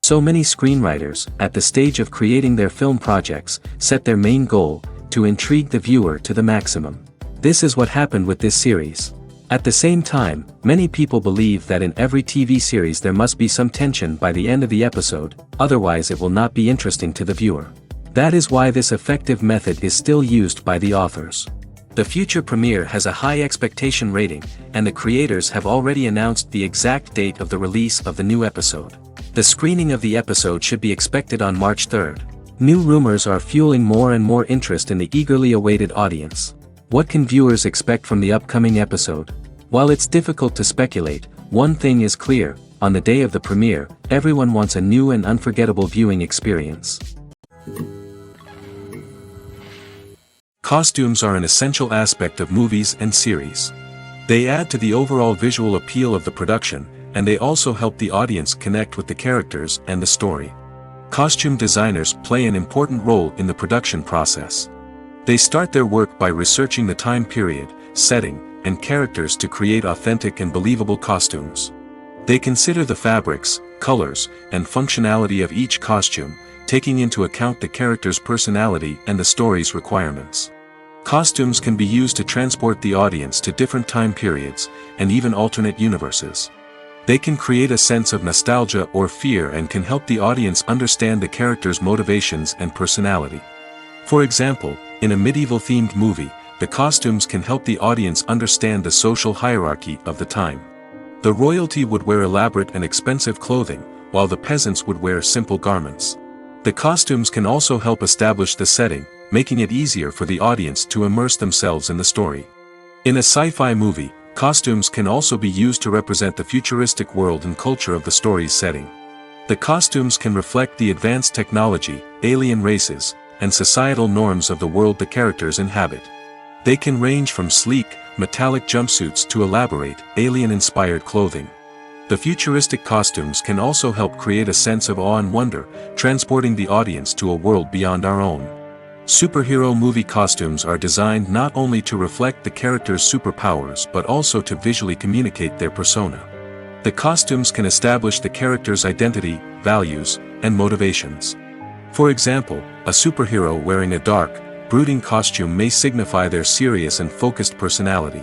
So many screenwriters, at the stage of creating their film projects, set their main goal, to intrigue the viewer to the maximum. This is what happened with this series. At the same time, many people believe that in every TV series there must be some tension by the end of the episode, otherwise it will not be interesting to the viewer. That is why this effective method is still used by the authors. The future premiere has a high expectation rating, and the creators have already announced the exact date of the release of the new episode. The screening of the episode should be expected on March 3rd. New rumors are fueling more and more interest in the eagerly awaited audience. What can viewers expect from the upcoming episode? While it's difficult to speculate, one thing is clear: on the day of the premiere, everyone wants a new and unforgettable viewing experience. Costumes are an essential aspect of movies and series. They add to the overall visual appeal of the production, and they also help the audience connect with the characters and the story. Costume designers play an important role in the production process. They start their work by researching the time period, setting, and characters to create authentic and believable costumes. They consider the fabrics, colors, and functionality of each costume, taking into account the character's personality and the story's requirements. Costumes can be used to transport the audience to different time periods, and even alternate universes. They can create a sense of nostalgia or fear and can help the audience understand the character's motivations and personality. For example, in a medieval-themed movie, the costumes can help the audience understand the social hierarchy of the time. The royalty would wear elaborate and expensive clothing, while the peasants would wear simple garments. The costumes can also help establish the setting, making it easier for the audience to immerse themselves in the story. In a sci-fi movie, costumes can also be used to represent the futuristic world and culture of the story's setting. The costumes can reflect the advanced technology, alien races, and societal norms of the world the characters inhabit. They can range from sleek, metallic jumpsuits to elaborate, alien-inspired clothing. The futuristic costumes can also help create a sense of awe and wonder, transporting the audience to a world beyond our own. Superhero movie costumes are designed not only to reflect the character's superpowers but also to visually communicate their persona. The costumes can establish the character's identity, values, and motivations. For example, a superhero wearing a dark, brooding costume may signify their serious and focused personality.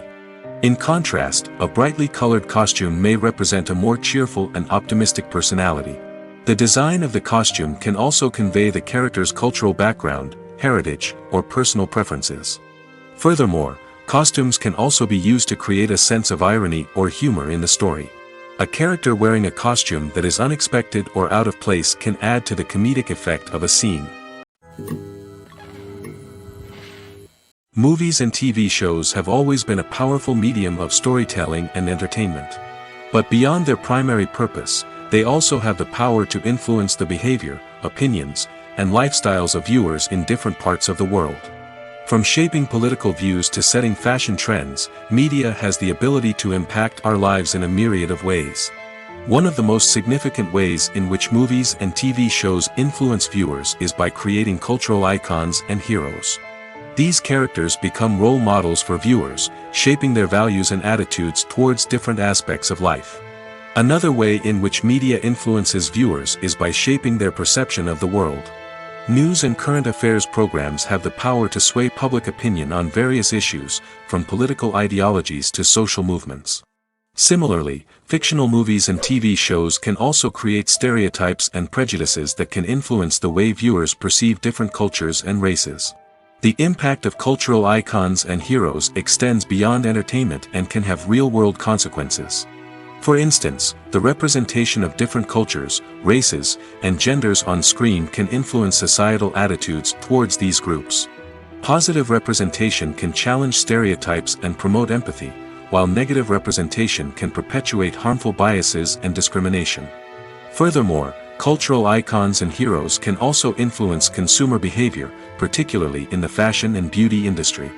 In contrast, a brightly colored costume may represent a more cheerful and optimistic personality. The design of the costume can also convey the character's cultural background, heritage, or personal preferences. Furthermore, costumes can also be used to create a sense of irony or humor in the story. A character wearing a costume that is unexpected or out of place can add to the comedic effect of a scene. Movies and TV shows have always been a powerful medium of storytelling and entertainment. But beyond their primary purpose, they also have the power to influence the behavior, opinions, and lifestyles of viewers in different parts of the world. From shaping political views to setting fashion trends, media has the ability to impact our lives in a myriad of ways. One of the most significant ways in which movies and TV shows influence viewers is by creating cultural icons and heroes. These characters become role models for viewers, shaping their values and attitudes towards different aspects of life. Another way in which media influences viewers is by shaping their perception of the world. News and current affairs programs have the power to sway public opinion on various issues, from political ideologies to social movements. Similarly, fictional movies and TV shows can also create stereotypes and prejudices that can influence the way viewers perceive different cultures and races. The impact of cultural icons and heroes extends beyond entertainment and can have real-world consequences. For instance, the representation of different cultures, races, and genders on screen can influence societal attitudes towards these groups. Positive representation can challenge stereotypes and promote empathy, while negative representation can perpetuate harmful biases and discrimination. Furthermore, cultural icons and heroes can also influence consumer behavior, particularly in the fashion and beauty industry.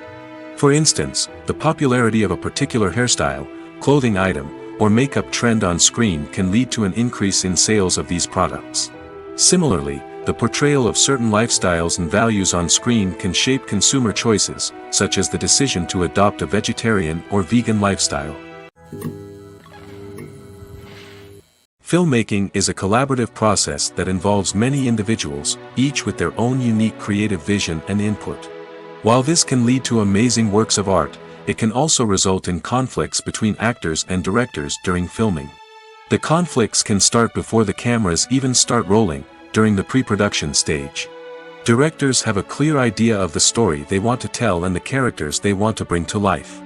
For instance, the popularity of a particular hairstyle, clothing item, or makeup trend on screen can lead to an increase in sales of these products. Similarly, the portrayal of certain lifestyles and values on screen can shape consumer choices, such as the decision to adopt a vegetarian or vegan lifestyle. Filmmaking is a collaborative process that involves many individuals, each with their own unique creative vision and input. While this can lead to amazing works of art, it can also result in conflicts between actors and directors during filming. The conflicts can start before the cameras even start rolling, during the pre-production stage. Directors have a clear idea of the story they want to tell and the characters they want to bring to life.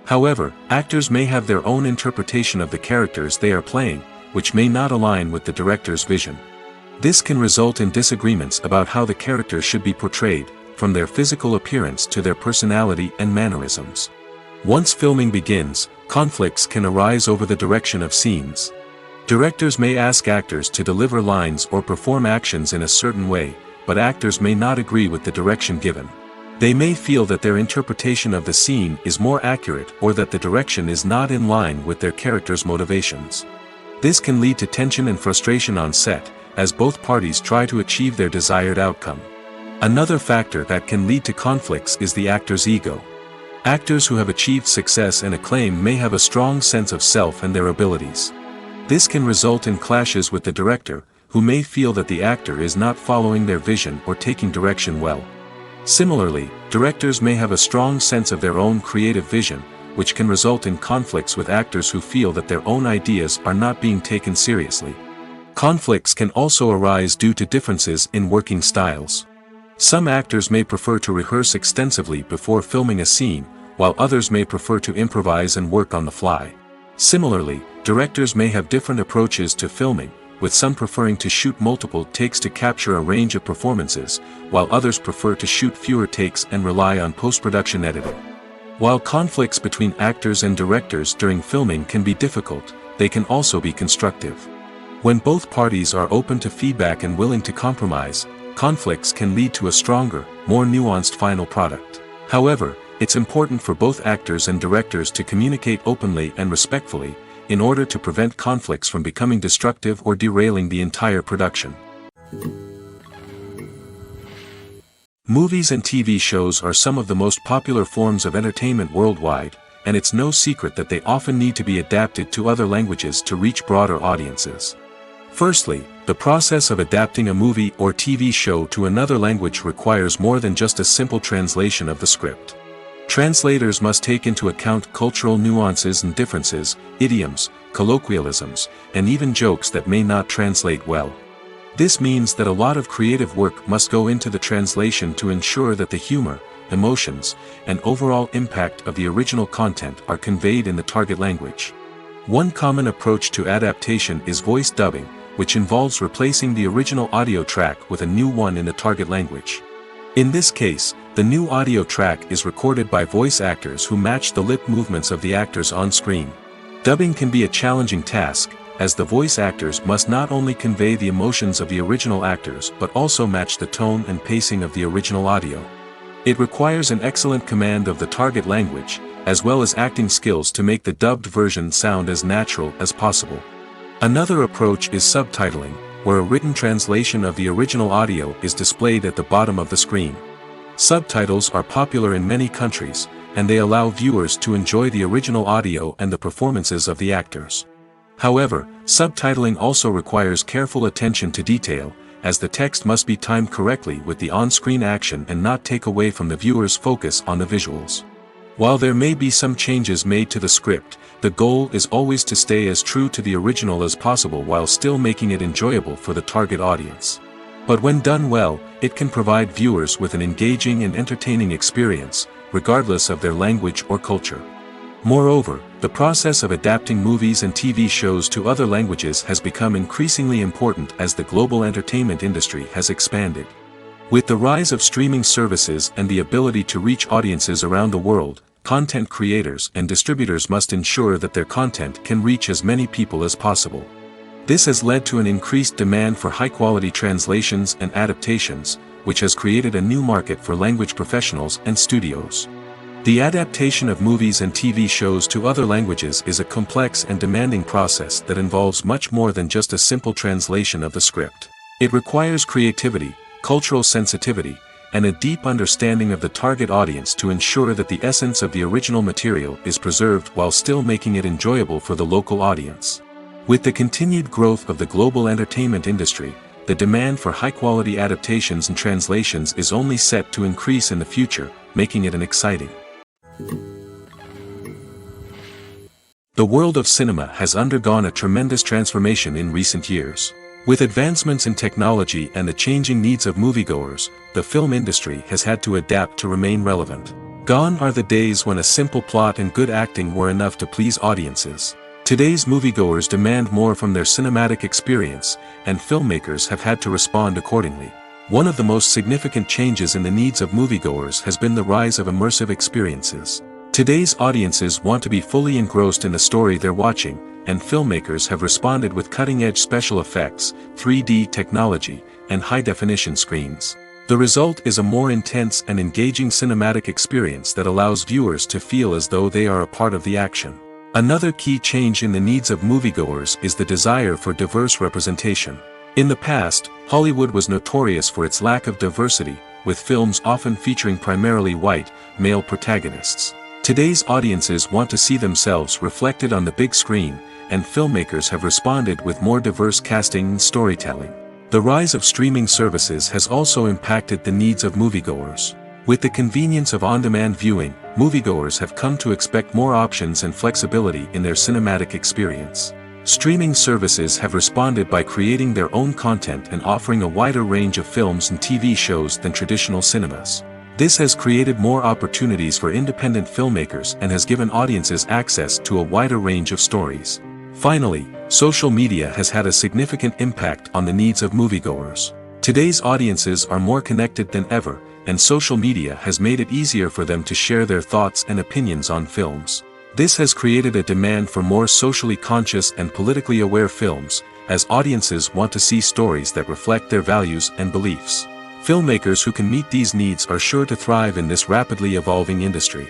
However, actors may have their own interpretation of the characters they are playing, which may not align with the director's vision. This can result in disagreements about how the characters should be portrayed, from their physical appearance to their personality and mannerisms. Once filming begins, conflicts can arise over the direction of scenes. Directors may ask actors to deliver lines or perform actions in a certain way, but actors may not agree with the direction given. They may feel that their interpretation of the scene is more accurate or that the direction is not in line with their character's motivations. This can lead to tension and frustration on set, as both parties try to achieve their desired outcome. Another factor that can lead to conflicts is the actor's ego. Actors who have achieved success and acclaim may have a strong sense of self and their abilities. This can result in clashes with the director, who may feel that the actor is not following their vision or taking direction well. Similarly, directors may have a strong sense of their own creative vision, which can result in conflicts with actors who feel that their own ideas are not being taken seriously. Conflicts can also arise due to differences in working styles. Some actors may prefer to rehearse extensively before filming a scene, while others may prefer to improvise and work on the fly. Similarly, directors may have different approaches to filming, with some preferring to shoot multiple takes to capture a range of performances, while others prefer to shoot fewer takes and rely on post-production editing. While conflicts between actors and directors during filming can be difficult, they can also be constructive. When both parties are open to feedback and willing to compromise, conflicts can lead to a stronger, more nuanced final product. However, it's important for both actors and directors to communicate openly and respectfully, in order to prevent conflicts from becoming destructive or derailing the entire production. Movies and TV shows are some of the most popular forms of entertainment worldwide, and it's no secret that they often need to be adapted to other languages to reach broader audiences. Firstly, the process of adapting a movie or TV show to another language requires more than just a simple translation of the script. Translators must take into account cultural nuances and differences, idioms, colloquialisms, and even jokes that may not translate well. This means that a lot of creative work must go into the translation to ensure that the humor, emotions, and overall impact of the original content are conveyed in the target language. One common approach to adaptation is voice dubbing, which involves replacing the original audio track with a new one in the target language. In this case, the new audio track is recorded by voice actors who match the lip movements of the actors on screen. Dubbing can be a challenging task, as the voice actors must not only convey the emotions of the original actors but also match the tone and pacing of the original audio. It requires an excellent command of the target language, as well as acting skills to make the dubbed version sound as natural as possible. Another approach is subtitling, where a written translation of the original audio is displayed at the bottom of the screen. Subtitles are popular in many countries, and they allow viewers to enjoy the original audio and the performances of the actors. However, subtitling also requires careful attention to detail, as the text must be timed correctly with the on-screen action and not take away from the viewer's focus on the visuals. While there may be some changes made to the script, The goal is always to stay as true to the original as possible while still making it enjoyable for the target audience. But when done well, it can provide viewers with an engaging and entertaining experience, regardless of their language or culture. Moreover, the process of adapting movies and TV shows to other languages has become increasingly important as the global entertainment industry has expanded. With the rise of streaming services and the ability to reach audiences around the world, content creators and distributors must ensure that their content can reach as many people as possible. This has led to an increased demand for high-quality translations and adaptations, which has created a new market for language professionals and studios. The adaptation of movies and TV shows to other languages is a complex and demanding process that involves much more than just a simple translation of the script. It requires creativity, cultural sensitivity, and a deep understanding of the target audience to ensure that the essence of the original material is preserved while still making it enjoyable for the local audience. With the continued growth of the global entertainment industry, the demand for high-quality adaptations and translations is only set to increase in the future, making it an exciting. The world of cinema has undergone a tremendous transformation in recent years. With advancements in technology and the changing needs of moviegoers, the film industry has had to adapt to remain relevant. Gone are the days when a simple plot and good acting were enough to please audiences. Today's moviegoers demand more from their cinematic experience, and filmmakers have had to respond accordingly. One of the most significant changes in the needs of moviegoers has been the rise of immersive experiences. Today's audiences want to be fully engrossed in the story they're watching, and filmmakers have responded with cutting-edge special effects, 3D technology, and high-definition screens. The result is a more intense and engaging cinematic experience that allows viewers to feel as though they are a part of the action. Another key change in the needs of moviegoers is the desire for diverse representation. In the past, Hollywood was notorious for its lack of diversity, with films often featuring primarily white, male protagonists. Today's audiences want to see themselves reflected on the big screen, and filmmakers have responded with more diverse casting and storytelling. The rise of streaming services has also impacted the needs of moviegoers. With the convenience of on-demand viewing, moviegoers have come to expect more options and flexibility in their cinematic experience. Streaming services have responded by creating their own content and offering a wider range of films and TV shows than traditional cinemas. This has created more opportunities for independent filmmakers and has given audiences access to a wider range of stories. Finally, social media has had a significant impact on the needs of moviegoers. Today's audiences are more connected than ever, and social media has made it easier for them to share their thoughts and opinions on films. This has created a demand for more socially conscious and politically aware films, as audiences want to see stories that reflect their values and beliefs. Filmmakers who can meet these needs are sure to thrive in this rapidly evolving industry.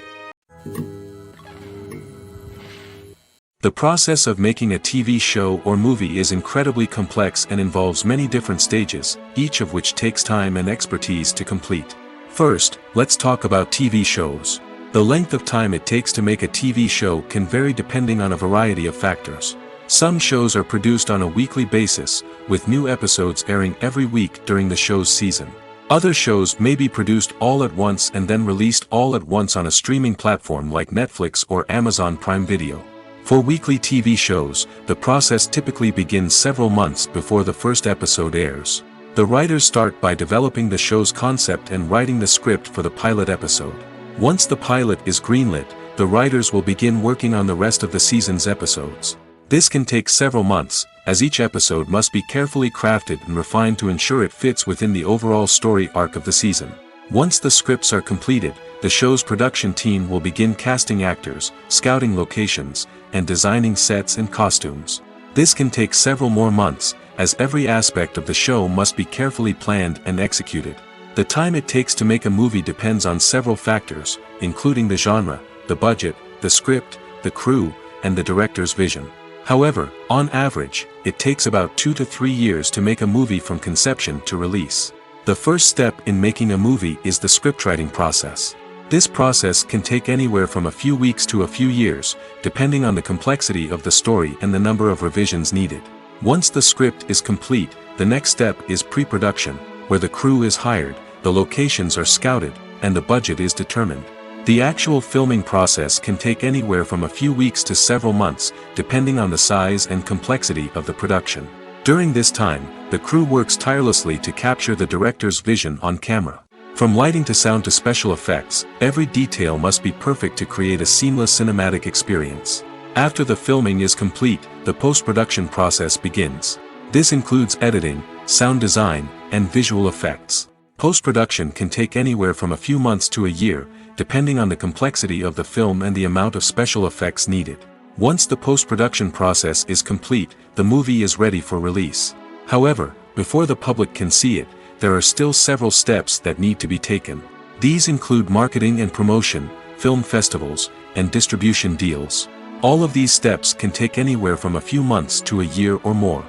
The process of making a TV show or movie is incredibly complex and involves many different stages, each of which takes time and expertise to complete. First, let's talk about TV shows. The length of time it takes to make a TV show can vary depending on a variety of factors. Some shows are produced on a weekly basis, with new episodes airing every week during the show's season. Other shows may be produced all at once and then released all at once on a streaming platform like Netflix or Amazon Prime Video. For weekly TV shows, the process typically begins several months before the first episode airs. The writers start by developing the show's concept and writing the script for the pilot episode. Once the pilot is greenlit, the writers will begin working on the rest of the season's episodes. This can take several months, as each episode must be carefully crafted and refined to ensure it fits within the overall story arc of the season. Once the scripts are completed, the show's production team will begin casting actors, scouting locations, and designing sets and costumes. This can take several more months, as every aspect of the show must be carefully planned and executed. The time it takes to make a movie depends on several factors, including the genre, the budget, the script, the crew, and the director's vision. However, on average, it takes about 2 to 3 years to make a movie from conception to release. The first step in making a movie is the scriptwriting process. This process can take anywhere from a few weeks to a few years, depending on the complexity of the story and the number of revisions needed. Once the script is complete, the next step is pre-production, where the crew is hired, the locations are scouted, and the budget is determined. The actual filming process can take anywhere from a few weeks to several months, depending on the size and complexity of the production. During this time, the crew works tirelessly to capture the director's vision on camera. From lighting to sound to special effects, every detail must be perfect to create a seamless cinematic experience. After the filming is complete, the post-production process begins. This includes editing, sound design, and visual effects. Post-production can take anywhere from a few months to a year, depending on the complexity of the film and the amount of special effects needed. Once the post-production process is complete, the movie is ready for release. However, before the public can see it, there are still several steps that need to be taken. These include marketing and promotion, film festivals, and distribution deals. All of these steps can take anywhere from a few months to a year or more.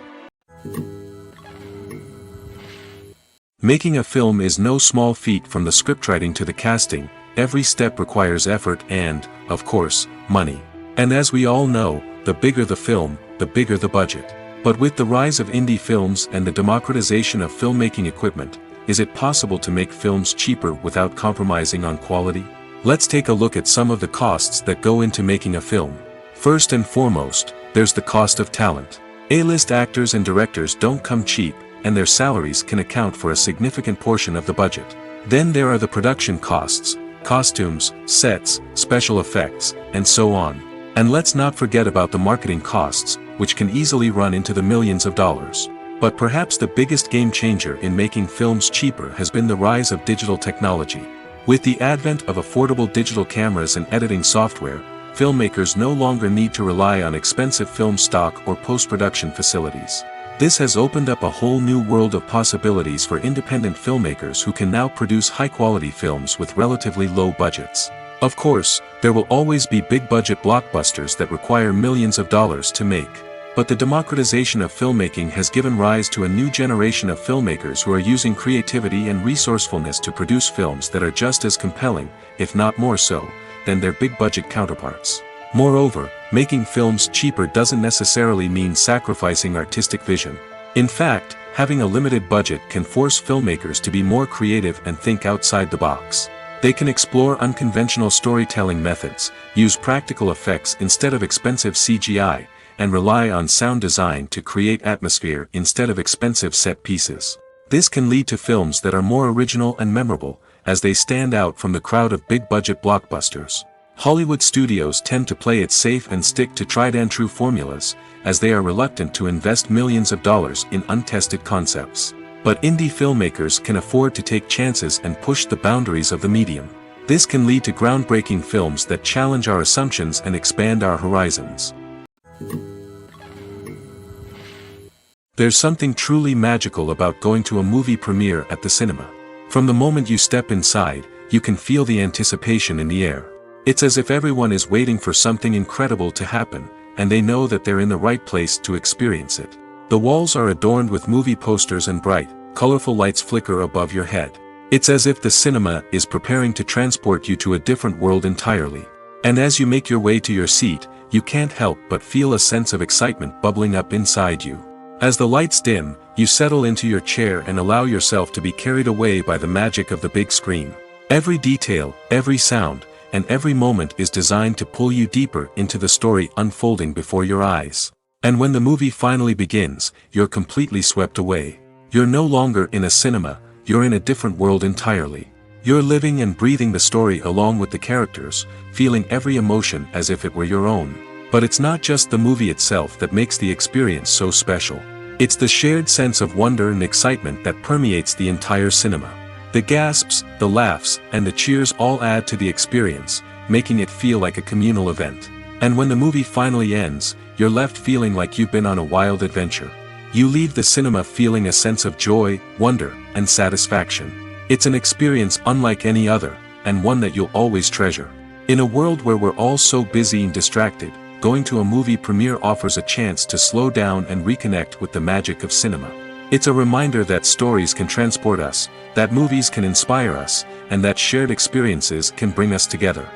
Making a film is no small feat. From the scriptwriting to the casting, every step requires effort and, of course, money. And as we all know, the bigger the film, the bigger the budget. But with the rise of indie films and the democratization of filmmaking equipment, is it possible to make films cheaper without compromising on quality? Let's take a look at some of the costs that go into making a film. First and foremost, there's the cost of talent. A-list actors and directors don't come cheap, and their salaries can account for a significant portion of the budget. Then there are the production costs, costumes, sets, special effects, and so on. And let's not forget about the marketing costs, which can easily run into the millions of dollars. But perhaps the biggest game changer in making films cheaper has been the rise of digital technology. With the advent of affordable digital cameras and editing software, filmmakers no longer need to rely on expensive film stock or post-production facilities. This has opened up a whole new world of possibilities for independent filmmakers who can now produce high-quality films with relatively low budgets. Of course, there will always be big-budget blockbusters that require millions of dollars to make. But the democratization of filmmaking has given rise to a new generation of filmmakers who are using creativity and resourcefulness to produce films that are just as compelling, if not more so, than their big-budget counterparts. Moreover, making films cheaper doesn't necessarily mean sacrificing artistic vision. In fact, having a limited budget can force filmmakers to be more creative and think outside the box. They can explore unconventional storytelling methods, use practical effects instead of expensive CGI, and rely on sound design to create atmosphere instead of expensive set pieces. This can lead to films that are more original and memorable, as they stand out from the crowd of big-budget blockbusters. Hollywood studios tend to play it safe and stick to tried-and-true formulas, as they are reluctant to invest millions of dollars in untested concepts. But indie filmmakers can afford to take chances and push the boundaries of the medium. This can lead to groundbreaking films that challenge our assumptions and expand our horizons. There's something truly magical about going to a movie premiere at the cinema. From the moment you step inside, you can feel the anticipation in the air. It's as if everyone is waiting for something incredible to happen, and they know that they're in the right place to experience it. The walls are adorned with movie posters and bright, colorful lights flicker above your head. It's as if the cinema is preparing to transport you to a different world entirely. And as you make your way to your seat, you can't help but feel a sense of excitement bubbling up inside you. As the lights dim, you settle into your chair and allow yourself to be carried away by the magic of the big screen. Every detail, every sound, and every moment is designed to pull you deeper into the story unfolding before your eyes. And when the movie finally begins, you're completely swept away. You're no longer in a cinema, you're in a different world entirely. You're living and breathing the story along with the characters, feeling every emotion as if it were your own. But it's not just the movie itself that makes the experience so special. It's the shared sense of wonder and excitement that permeates the entire cinema. The gasps, the laughs, and the cheers all add to the experience, making it feel like a communal event. And when the movie finally ends, you're left feeling like you've been on a wild adventure. You leave the cinema feeling a sense of joy, wonder, and satisfaction. It's an experience unlike any other, and one that you'll always treasure. In a world where we're all so busy and distracted, going to a movie premiere offers a chance to slow down and reconnect with the magic of cinema. It's a reminder that stories can transport us, that movies can inspire us, and that shared experiences can bring us together.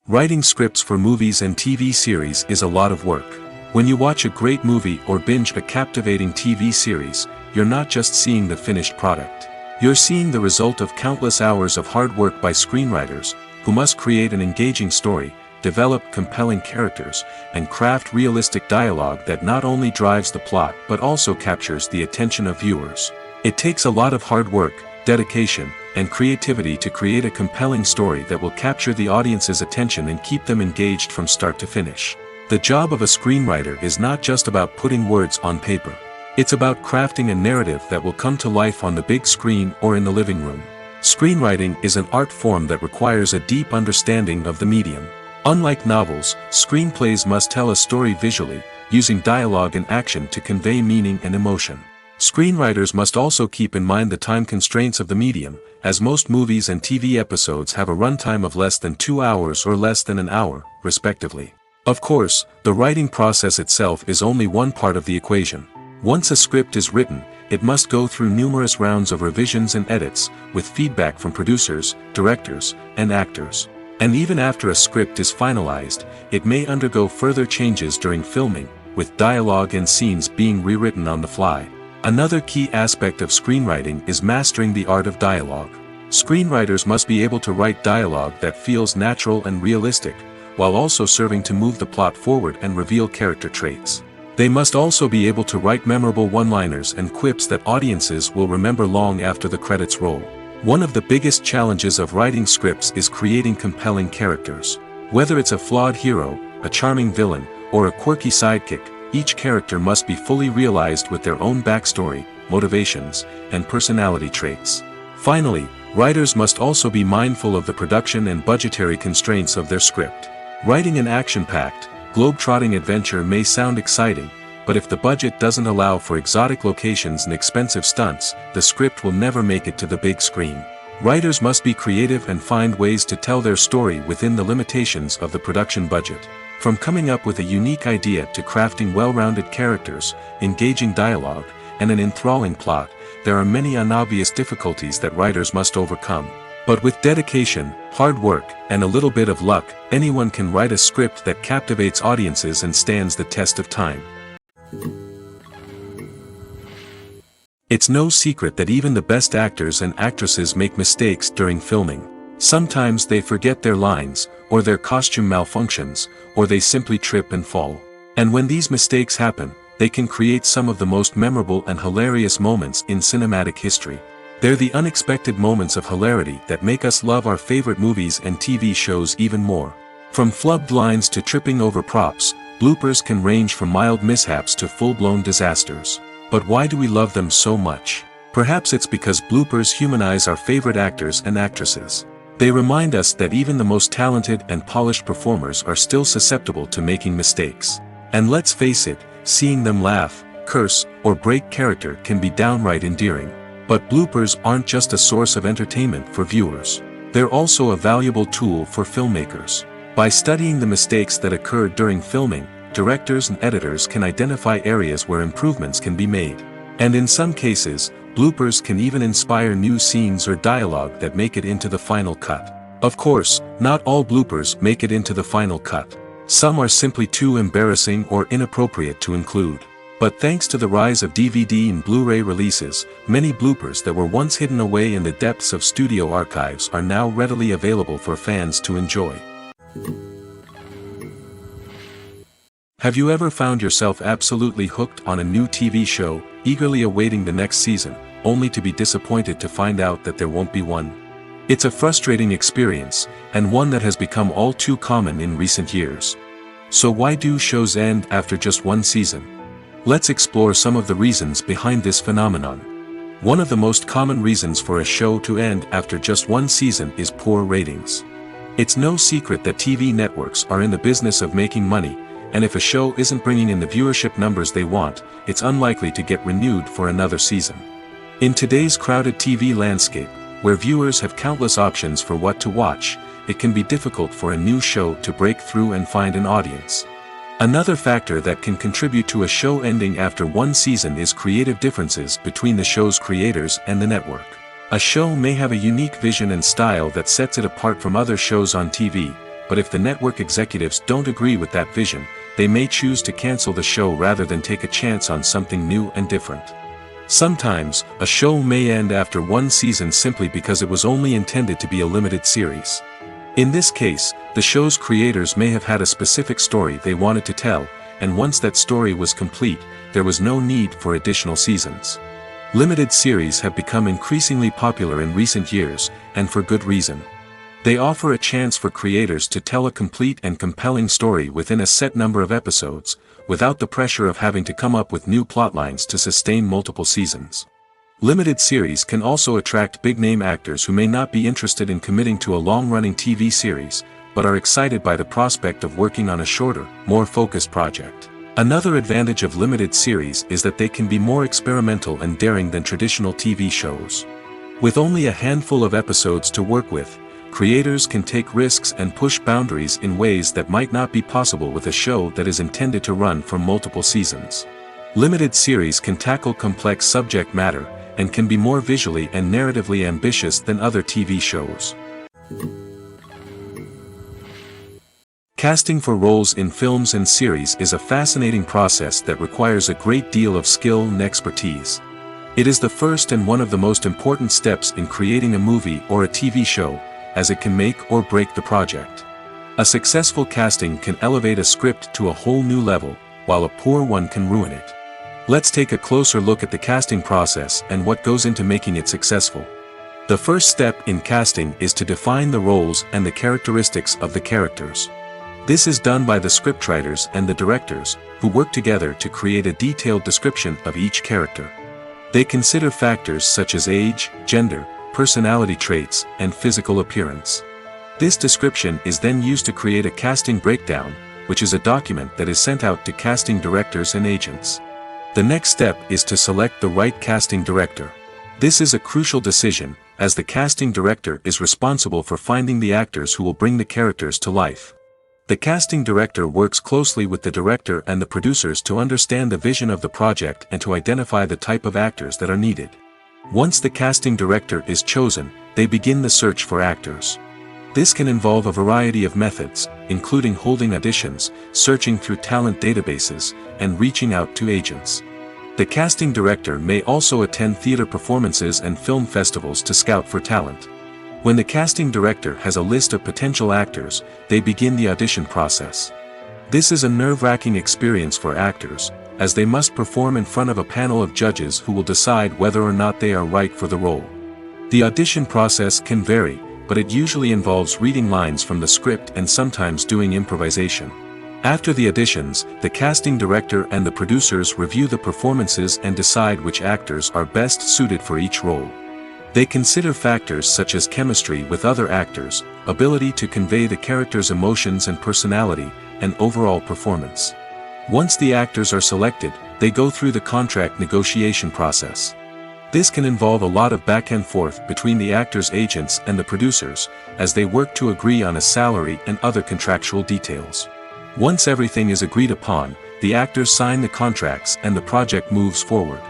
Writing scripts for movies and TV series is a lot of work. When you watch a great movie or binge a captivating TV series, you're not just seeing the finished product. You're seeing the result of countless hours of hard work by screenwriters, who must create an engaging story, develop compelling characters, and craft realistic dialogue that not only drives the plot but also captures the attention of viewers. It takes a lot of hard work, dedication, and creativity to create a compelling story that will capture the audience's attention and keep them engaged from start to finish. The job of a screenwriter is not just about putting words on paper. It's about crafting a narrative that will come to life on the big screen or in the living room. Screenwriting is an art form that requires a deep understanding of the medium. Unlike novels, screenplays must tell a story visually, using dialogue and action to convey meaning and emotion. Screenwriters must also keep in mind the time constraints of the medium, as most movies and TV episodes have a runtime of less than 2 hours or less than an hour, respectively. Of course, the writing process itself is only one part of the equation. Once a script is written, it must go through numerous rounds of revisions and edits, with feedback from producers, directors, and actors. And even after a script is finalized, it may undergo further changes during filming, with dialogue and scenes being rewritten on the fly. Another key aspect of screenwriting is mastering the art of dialogue. Screenwriters must be able to write dialogue that feels natural and realistic, while also serving to move the plot forward and reveal character traits. They must also be able to write memorable one-liners and quips that audiences will remember long after the credits roll. One of the biggest challenges of writing scripts is creating compelling characters. Whether it's a flawed hero, a charming villain, or a quirky sidekick, each character must be fully realized with their own backstory, motivations, and personality traits. Finally, writers must also be mindful of the production and budgetary constraints of their script. Writing an action-packed, globe-trotting adventure may sound exciting, but if the budget doesn't allow for exotic locations and expensive stunts, the script will never make it to the big screen. Writers must be creative and find ways to tell their story within the limitations of the production budget. From coming up with a unique idea to crafting well-rounded characters, engaging dialogue, and an enthralling plot, there are many unobvious difficulties that writers must overcome. But with dedication, hard work, and a little bit of luck, anyone can write a script that captivates audiences and stands the test of time. It's no secret that even the best actors and actresses make mistakes during filming. Sometimes they forget their lines, or their costume malfunctions, or they simply trip and fall. And when these mistakes happen, they can create some of the most memorable and hilarious moments in cinematic history. They're the unexpected moments of hilarity that make us love our favorite movies and TV shows even more. From flubbed lines to tripping over props, bloopers can range from mild mishaps to full-blown disasters. But why do we love them so much? Perhaps it's because bloopers humanize our favorite actors and actresses. They remind us that even the most talented and polished performers are still susceptible to making mistakes. And let's face it, seeing them laugh, curse, or break character can be downright endearing. But bloopers aren't just a source of entertainment for viewers. They're also a valuable tool for filmmakers. By studying the mistakes that occurred during filming, directors and editors can identify areas where improvements can be made. And in some cases, bloopers can even inspire new scenes or dialogue that make it into the final cut. Of course, not all bloopers make it into the final cut. Some are simply too embarrassing or inappropriate to include. But thanks to the rise of DVD and Blu-ray releases, many bloopers that were once hidden away in the depths of studio archives are now readily available for fans to enjoy. Have you ever found yourself absolutely hooked on a new TV show, eagerly awaiting the next season, only to be disappointed to find out that there won't be one? It's a frustrating experience, and one that has become all too common in recent years. So why do shows end after just one season? Let's explore some of the reasons behind this phenomenon. One of the most common reasons for a show to end after just one season is poor ratings. It's no secret that TV networks are in the business of making money, and if a show isn't bringing in the viewership numbers they want, it's unlikely to get renewed for another season. In today's crowded TV landscape, where viewers have countless options for what to watch, it can be difficult for a new show to break through and find an audience. Another factor that can contribute to a show ending after one season is creative differences between the show's creators and the network. A show may have a unique vision and style that sets it apart from other shows on TV, but if the network executives don't agree with that vision, they may choose to cancel the show rather than take a chance on something new and different. Sometimes, a show may end after one season simply because it was only intended to be a limited series. In this case, the show's creators may have had a specific story they wanted to tell, and once that story was complete, there was no need for additional seasons. Limited series have become increasingly popular in recent years, and for good reason. They offer a chance for creators to tell a complete and compelling story within a set number of episodes, without the pressure of having to come up with new plotlines to sustain multiple seasons. Limited series can also attract big-name actors who may not be interested in committing to a long-running TV series, but are excited by the prospect of working on a shorter, more focused project. Another advantage of limited series is that they can be more experimental and daring than traditional TV shows. With only a handful of episodes to work with, creators can take risks and push boundaries in ways that might not be possible with a show that is intended to run for multiple seasons. Limited series can tackle complex subject matter, and can be more visually and narratively ambitious than other TV shows. Casting for roles in films and series is a fascinating process that requires a great deal of skill and expertise. It is the first and one of the most important steps in creating a movie or a TV show, as it can make or break the project. A successful casting can elevate a script to a whole new level, while a poor one can ruin it. Let's take a closer look at the casting process and what goes into making it successful. The first step in casting is to define the roles and the characteristics of the characters. This is done by the scriptwriters and the directors, who work together to create a detailed description of each character. They consider factors such as age, gender, personality traits, and physical appearance. This description is then used to create a casting breakdown, which is a document that is sent out to casting directors and agents. The next step is to select the right casting director. This is a crucial decision, as the casting director is responsible for finding the actors who will bring the characters to life. The casting director works closely with the director and the producers to understand the vision of the project and to identify the type of actors that are needed. Once the casting director is chosen, they begin the search for actors. This can involve a variety of methods, including holding auditions, searching through talent databases, and reaching out to agents. The casting director may also attend theater performances and film festivals to scout for talent. When the casting director has a list of potential actors, they begin the audition process. This is a nerve-wracking experience for actors, as they must perform in front of a panel of judges who will decide whether or not they are right for the role. The audition process can vary, but it usually involves reading lines from the script and sometimes doing improvisation. After the auditions, the casting director and the producers review the performances and decide which actors are best suited for each role. They consider factors such as chemistry with other actors, ability to convey the character's emotions and personality, and overall performance. Once the actors are selected, they go through the contract negotiation process. This can involve a lot of back and forth between the actors' agents and the producers, as they work to agree on a salary and other contractual details. Once everything is agreed upon, the actors sign the contracts and the project moves forward.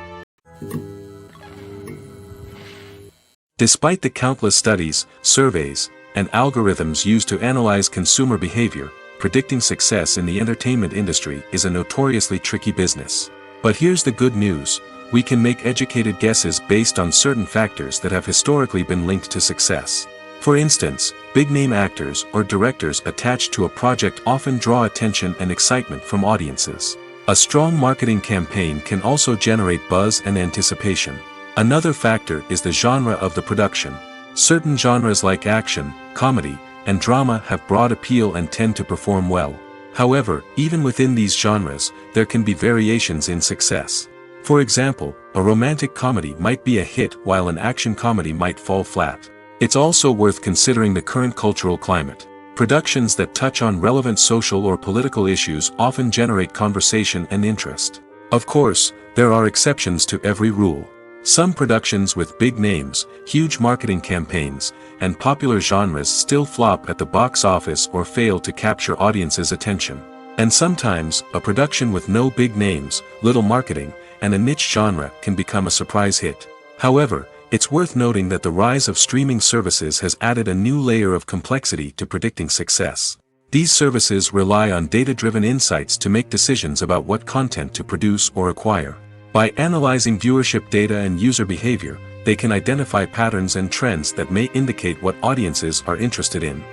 Despite the countless studies, surveys, and algorithms used to analyze consumer behavior, predicting success in the entertainment industry is a notoriously tricky business. But here's the good news: we can make educated guesses based on certain factors that have historically been linked to success. For instance, big-name actors or directors attached to a project often draw attention and excitement from audiences. A strong marketing campaign can also generate buzz and anticipation. Another factor is the genre of the production. Certain genres like action, comedy, and drama have broad appeal and tend to perform well. However, even within these genres, there can be variations in success. For example, a romantic comedy might be a hit while an action comedy might fall flat. It's also worth considering the current cultural climate. Productions that touch on relevant social or political issues often generate conversation and interest. Of course, there are exceptions to every rule. Some productions with big names, huge marketing campaigns, and popular genres still flop at the box office or fail to capture audiences' attention. And sometimes, a production with no big names, little marketing, and a niche genre can become a surprise hit. However, it's worth noting that the rise of streaming services has added a new layer of complexity to predicting success. These services rely on data-driven insights to make decisions about what content to produce or acquire. By analyzing viewership data and user behavior, they can identify patterns and trends that may indicate what audiences are interested in.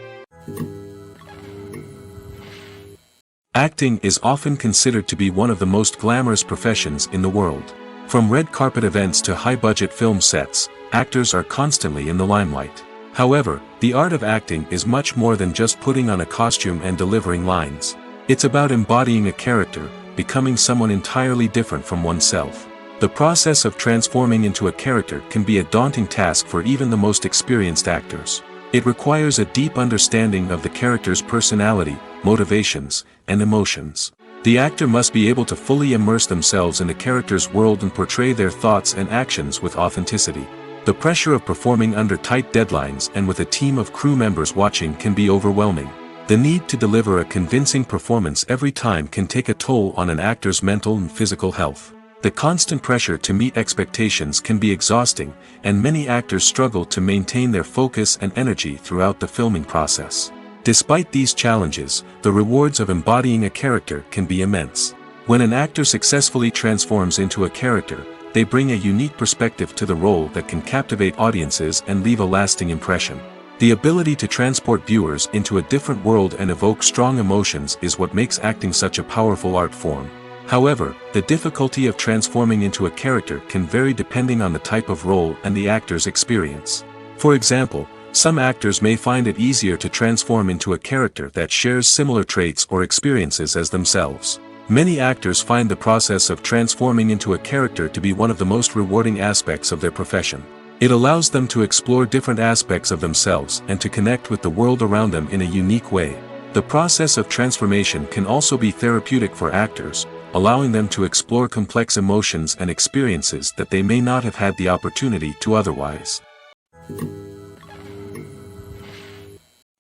Acting is often considered to be one of the most glamorous professions in the world. From red carpet events to high-budget film sets, actors are constantly in the limelight. However, the art of acting is much more than just putting on a costume and delivering lines. It's about embodying a character, becoming someone entirely different from oneself. The process of transforming into a character can be a daunting task for even the most experienced actors. It requires a deep understanding of the character's personality, motivations, and emotions. The actor must be able to fully immerse themselves in the character's world and portray their thoughts and actions with authenticity. The pressure of performing under tight deadlines and with a team of crew members watching can be overwhelming. The need to deliver a convincing performance every time can take a toll on an actor's mental and physical health. The constant pressure to meet expectations can be exhausting, and many actors struggle to maintain their focus and energy throughout the filming process. Despite these challenges, the rewards of embodying a character can be immense. When an actor successfully transforms into a character, they bring a unique perspective to the role that can captivate audiences and leave a lasting impression. The ability to transport viewers into a different world and evoke strong emotions is what makes acting such a powerful art form. However, the difficulty of transforming into a character can vary depending on the type of role and the actor's experience. For example, some actors may find it easier to transform into a character that shares similar traits or experiences as themselves. Many actors find the process of transforming into a character to be one of the most rewarding aspects of their profession. It allows them to explore different aspects of themselves and to connect with the world around them in a unique way. The process of transformation can also be therapeutic for actors, allowing them to explore complex emotions and experiences that they may not have had the opportunity to otherwise.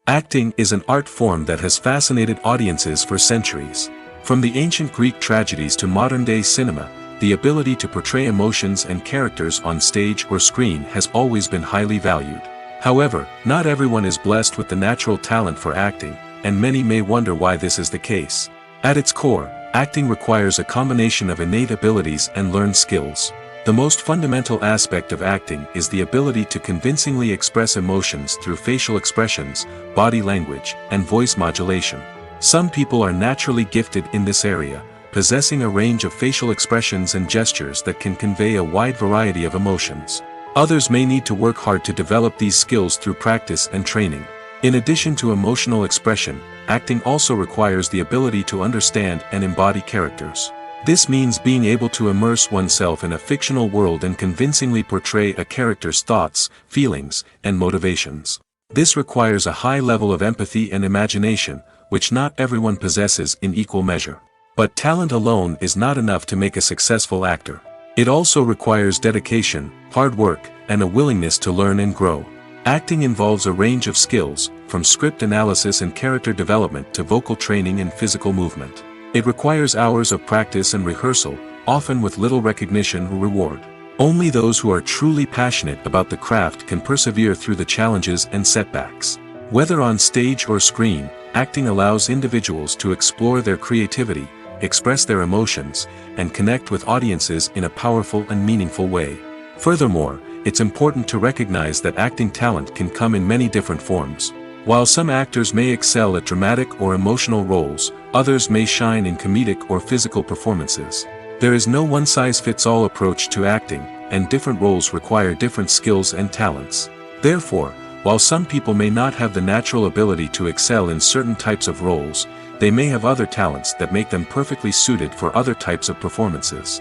Acting is an art form that has fascinated audiences for centuries. From the ancient Greek tragedies to modern-day cinema, the ability to portray emotions and characters on stage or screen has always been highly valued. However, not everyone is blessed with the natural talent for acting, and many may wonder why this is the case. At its core, acting requires a combination of innate abilities and learned skills. The most fundamental aspect of acting is the ability to convincingly express emotions through facial expressions, body language, and voice modulation. Some people are naturally gifted in this area, possessing a range of facial expressions and gestures that can convey a wide variety of emotions. Others may need to work hard to develop these skills through practice and training. In addition to emotional expression, acting also requires the ability to understand and embody characters. This means being able to immerse oneself in a fictional world and convincingly portray a character's thoughts, feelings, and motivations. This requires a high level of empathy and imagination, which not everyone possesses in equal measure. But talent alone is not enough to make a successful actor. It also requires dedication, hard work, and a willingness to learn and grow. Acting involves a range of skills, from script analysis and character development to vocal training and physical movement. It requires hours of practice and rehearsal, often with little recognition or reward. Only those who are truly passionate about the craft can persevere through the challenges and setbacks. Whether on stage or screen, acting allows individuals to explore their creativity, express their emotions, and connect with audiences in a powerful and meaningful way. Furthermore, it's important to recognize that acting talent can come in many different forms. While some actors may excel at dramatic or emotional roles, others may shine in comedic or physical performances. There is no one-size-fits-all approach to acting, and different roles require different skills and talents. Therefore, while some people may not have the natural ability to excel in certain types of roles, they may have other talents that make them perfectly suited for other types of performances.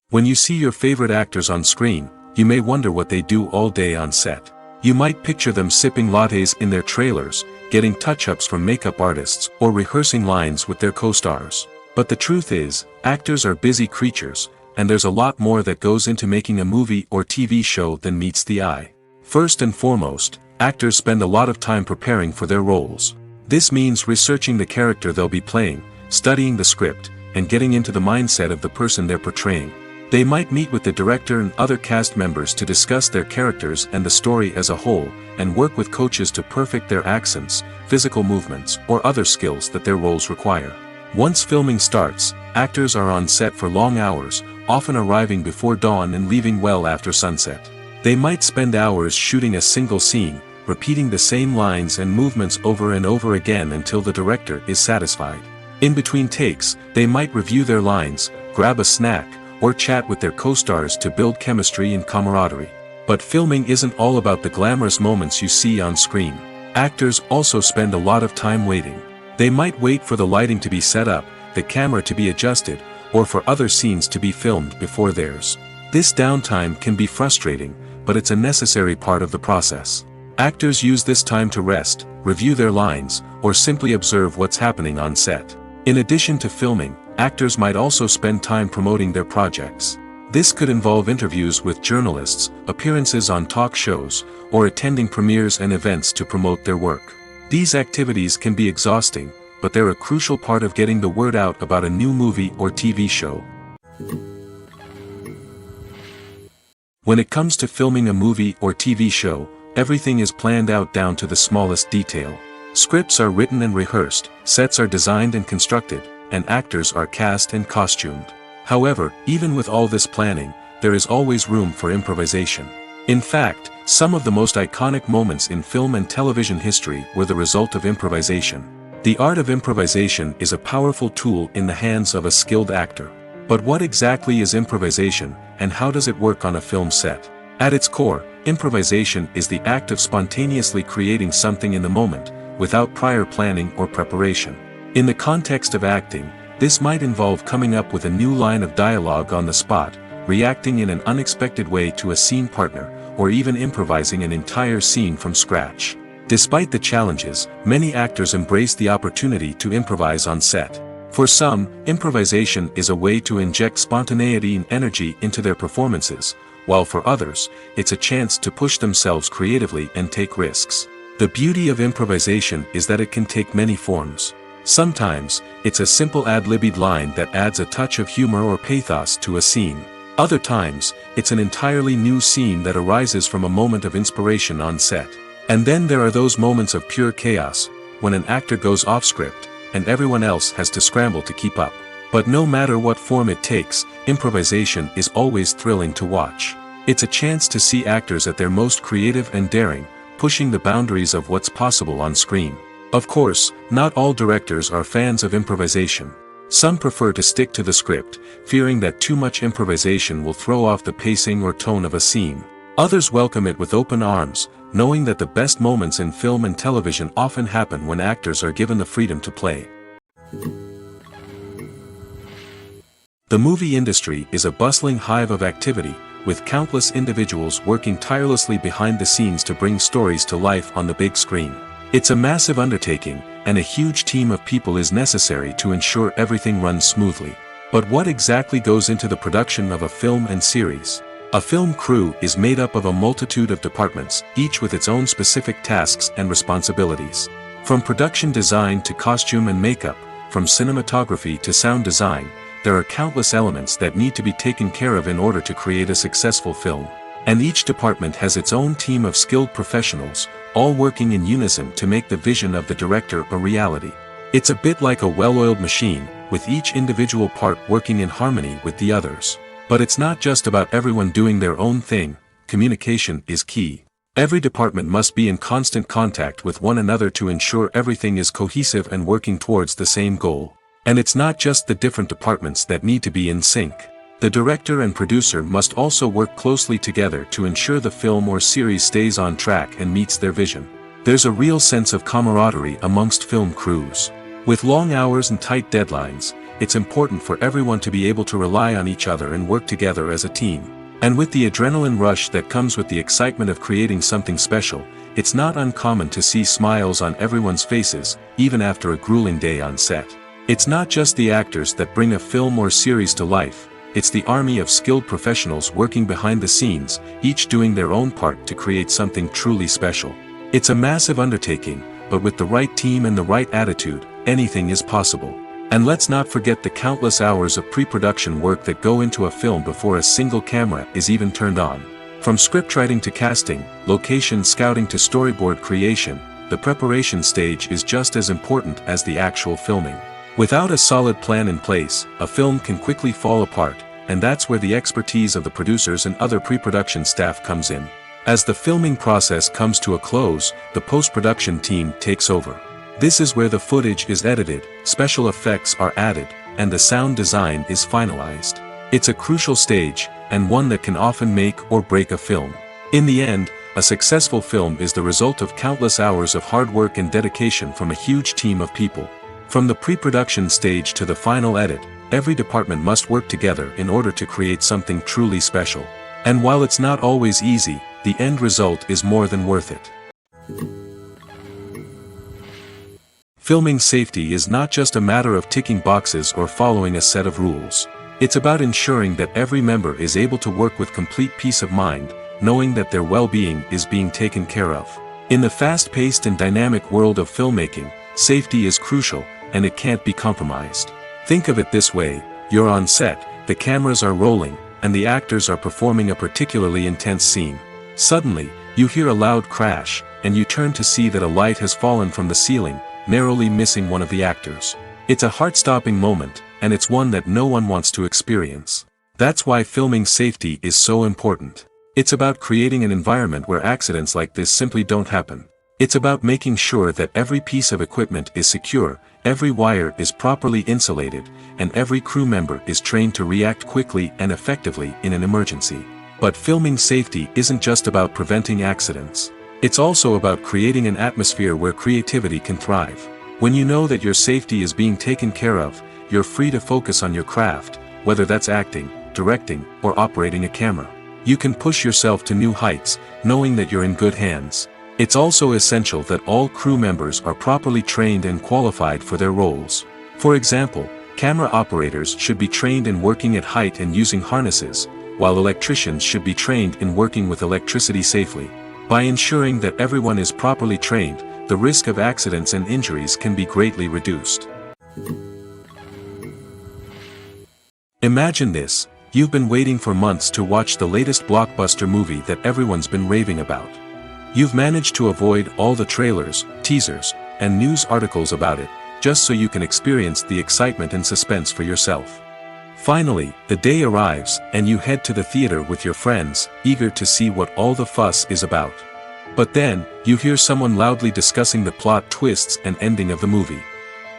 When you see your favorite actors on screen, you may wonder what they do all day on set. You might picture them sipping lattes in their trailers, getting touch-ups from makeup artists, or rehearsing lines with their co-stars. But the truth is, actors are busy creatures, and there's a lot more that goes into making a movie or TV show than meets the eye. First and foremost, actors spend a lot of time preparing for their roles. This means researching the character they'll be playing, studying the script, and getting into the mindset of the person they're portraying. They might meet with the director and other cast members to discuss their characters and the story as a whole, and work with coaches to perfect their accents, physical movements, or other skills that their roles require. Once filming starts, actors are on set for long hours, often arriving before dawn and leaving well after sunset. They might spend hours shooting a single scene, repeating the same lines and movements over and over again until the director is satisfied. In between takes, they might review their lines, grab a snack, or chat with their co-stars to build chemistry and camaraderie. But filming isn't all about the glamorous moments you see on screen. Actors also spend a lot of time waiting. They might wait for the lighting to be set up, the camera to be adjusted, or for other scenes to be filmed before theirs. This downtime can be frustrating, but it's a necessary part of the process. Actors use this time to rest, review their lines, or simply observe what's happening on set. In addition to filming, actors might also spend time promoting their projects. This could involve interviews with journalists, appearances on talk shows, or attending premieres and events to promote their work. These activities can be exhausting, but they're a crucial part of getting the word out about a new movie or TV show. When it comes to filming a movie or TV show, everything is planned out down to the smallest detail. Scripts are written and rehearsed, sets are designed and constructed, and actors are cast and costumed. However, even with all this planning, there is always room for improvisation. In fact, some of the most iconic moments in film and television history were the result of improvisation. The art of improvisation is a powerful tool in the hands of a skilled actor. But what exactly is improvisation, and how does it work on a film set? At its core, improvisation is the act of spontaneously creating something in the moment, without prior planning or preparation. In the context of acting, this might involve coming up with a new line of dialogue on the spot, reacting in an unexpected way to a scene partner, or even improvising an entire scene from scratch. Despite the challenges, many actors embrace the opportunity to improvise on set. For some, improvisation is a way to inject spontaneity and energy into their performances, while for others, it's a chance to push themselves creatively and take risks. The beauty of improvisation is that it can take many forms. Sometimes, it's a simple ad-libbed line that adds a touch of humor or pathos to a scene. Other times, it's an entirely new scene that arises from a moment of inspiration on set. And then there are those moments of pure chaos, when an actor goes off script, and everyone else has to scramble to keep up. But no matter what form it takes, improvisation is always thrilling to watch. It's a chance to see actors at their most creative and daring, pushing the boundaries of what's possible on screen. Of course, not all directors are fans of improvisation. Some prefer to stick to the script, fearing that too much improvisation will throw off the pacing or tone of a scene. Others welcome it with open arms, knowing that the best moments in film and television often happen when actors are given the freedom to play. The movie industry is a bustling hive of activity, with countless individuals working tirelessly behind the scenes to bring stories to life on the big screen. It's a massive undertaking, and a huge team of people is necessary to ensure everything runs smoothly. But what exactly goes into the production of a film and series? A film crew is made up of a multitude of departments, each with its own specific tasks and responsibilities. From production design to costume and makeup, from cinematography to sound design, there are countless elements that need to be taken care of in order to create a successful film. And each department has its own team of skilled professionals, all working in unison to make the vision of the director a reality. It's a bit like a well-oiled machine, with each individual part working in harmony with the others. But it's not just about everyone doing their own thing. Communication is key. Every department must be in constant contact with one another to ensure everything is cohesive and working towards the same goal. And it's not just the different departments that need to be in sync. The director and producer must also work closely together to ensure the film or series stays on track and meets their vision. There's a real sense of camaraderie amongst film crews. With long hours and tight deadlines, it's important for everyone to be able to rely on each other and work together as a team. And with the adrenaline rush that comes with the excitement of creating something special, it's not uncommon to see smiles on everyone's faces, even after a grueling day on set. It's not just the actors that bring a film or series to life. It's the army of skilled professionals working behind the scenes, each doing their own part to create something truly special. It's a massive undertaking, but with the right team and the right attitude, anything is possible. And let's not forget the countless hours of pre-production work that go into a film before a single camera is even turned on. From scriptwriting to casting, location scouting to storyboard creation, the preparation stage is just as important as the actual filming. Without a solid plan in place, a film can quickly fall apart, and that's where the expertise of the producers and other pre-production staff comes in. As the filming process comes to a close, the post-production team takes over. This is where the footage is edited, special effects are added, and the sound design is finalized. It's a crucial stage, and one that can often make or break a film. In the end, a successful film is the result of countless hours of hard work and dedication from a huge team of people. From the pre-production stage to the final edit, every department must work together in order to create something truly special. And while it's not always easy, the end result is more than worth it. Filming safety is not just a matter of ticking boxes or following a set of rules. It's about ensuring that every member is able to work with complete peace of mind, knowing that their well-being is being taken care of. In the fast-paced and dynamic world of filmmaking, safety is crucial, and it can't be compromised. Think of it this way: you're on set, the cameras are rolling, and the actors are performing a particularly intense scene. Suddenly, you hear a loud crash, and you turn to see that a light has fallen from the ceiling, narrowly missing one of the actors. It's a heart-stopping moment, and it's one that no one wants to experience. That's why filming safety is so important. It's about creating an environment where accidents like this simply don't happen. It's about making sure that every piece of equipment is secure, every wire is properly insulated, and every crew member is trained to react quickly and effectively in an emergency. But filming safety isn't just about preventing accidents. It's also about creating an atmosphere where creativity can thrive. When you know that your safety is being taken care of, you're free to focus on your craft, whether that's acting, directing, or operating a camera. You can push yourself to new heights, knowing that you're in good hands. It's also essential that all crew members are properly trained and qualified for their roles. For example, camera operators should be trained in working at height and using harnesses, while electricians should be trained in working with electricity safely. By ensuring that everyone is properly trained, the risk of accidents and injuries can be greatly reduced. Imagine this: you've been waiting for months to watch the latest blockbuster movie that everyone's been raving about. You've managed to avoid all the trailers, teasers, and news articles about it, just so you can experience the excitement and suspense for yourself. Finally, the day arrives, and you head to the theater with your friends, eager to see what all the fuss is about. But then, you hear someone loudly discussing the plot twists and ending of the movie.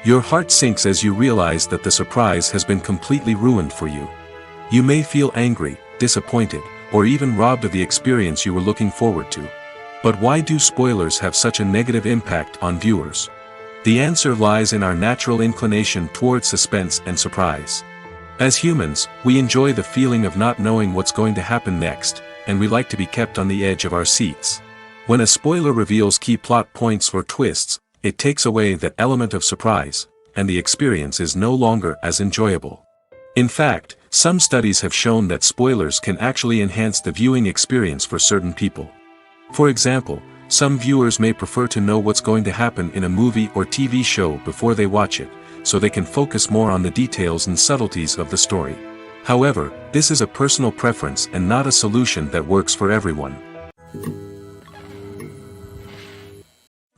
Your heart sinks as you realize that the surprise has been completely ruined for you. You may feel angry, disappointed, or even robbed of the experience you were looking forward to. But why do spoilers have such a negative impact on viewers? The answer lies in our natural inclination towards suspense and surprise. As humans, we enjoy the feeling of not knowing what's going to happen next, and we like to be kept on the edge of our seats. When a spoiler reveals key plot points or twists, it takes away that element of surprise, and the experience is no longer as enjoyable. In fact, some studies have shown that spoilers can actually enhance the viewing experience for certain people. For example, some viewers may prefer to know what's going to happen in a movie or TV show before they watch it, so they can focus more on the details and subtleties of the story. However, this is a personal preference and not a solution that works for everyone.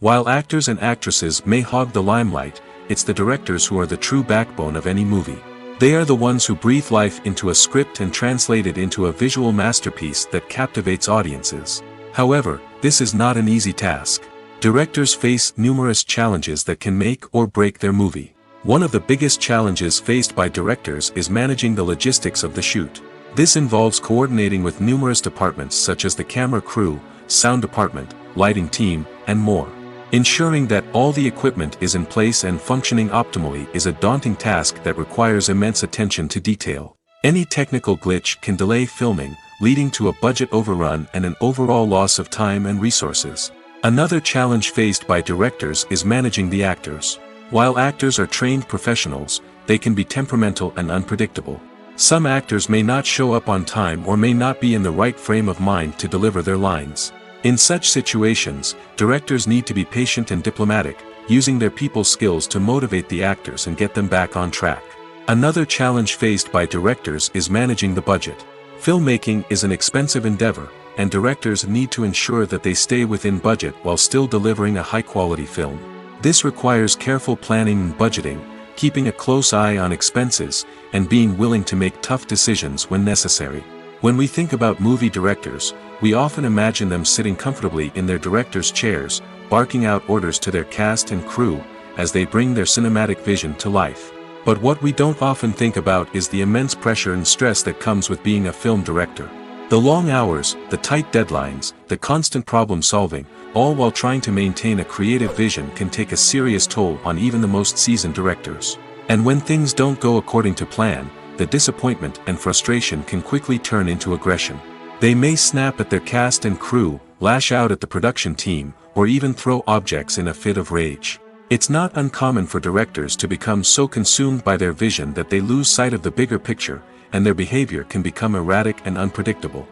While actors and actresses may hog the limelight, it's the directors who are the true backbone of any movie. They are the ones who breathe life into a script and translate it into a visual masterpiece that captivates audiences. However, this is not an easy task. Directors face numerous challenges that can make or break their movie. One of the biggest challenges faced by directors is managing the logistics of the shoot. This involves coordinating with numerous departments such as the camera crew, sound department, lighting team, and more. Ensuring that all the equipment is in place and functioning optimally is a daunting task that requires immense attention to detail. Any technical glitch can delay filming, leading to a budget overrun and an overall loss of time and resources. Another challenge faced by directors is managing the actors. While actors are trained professionals, they can be temperamental and unpredictable. Some actors may not show up on time or may not be in the right frame of mind to deliver their lines. In such situations, directors need to be patient and diplomatic, using their people skills to motivate the actors and get them back on track. Another challenge faced by directors is managing the budget. Filmmaking is an expensive endeavor, and directors need to ensure that they stay within budget while still delivering a high-quality film. This requires careful planning and budgeting, keeping a close eye on expenses, and being willing to make tough decisions when necessary. When we think about movie directors, we often imagine them sitting comfortably in their director's chairs, barking out orders to their cast and crew, as they bring their cinematic vision to life. But what we don't often think about is the immense pressure and stress that comes with being a film director. The long hours, the tight deadlines, the constant problem solving, all while trying to maintain a creative vision can take a serious toll on even the most seasoned directors. And when things don't go according to plan, the disappointment and frustration can quickly turn into aggression. They may snap at their cast and crew, lash out at the production team, or even throw objects in a fit of rage. It's not uncommon for directors to become so consumed by their vision that they lose sight of the bigger picture, and their behavior can become erratic and unpredictable.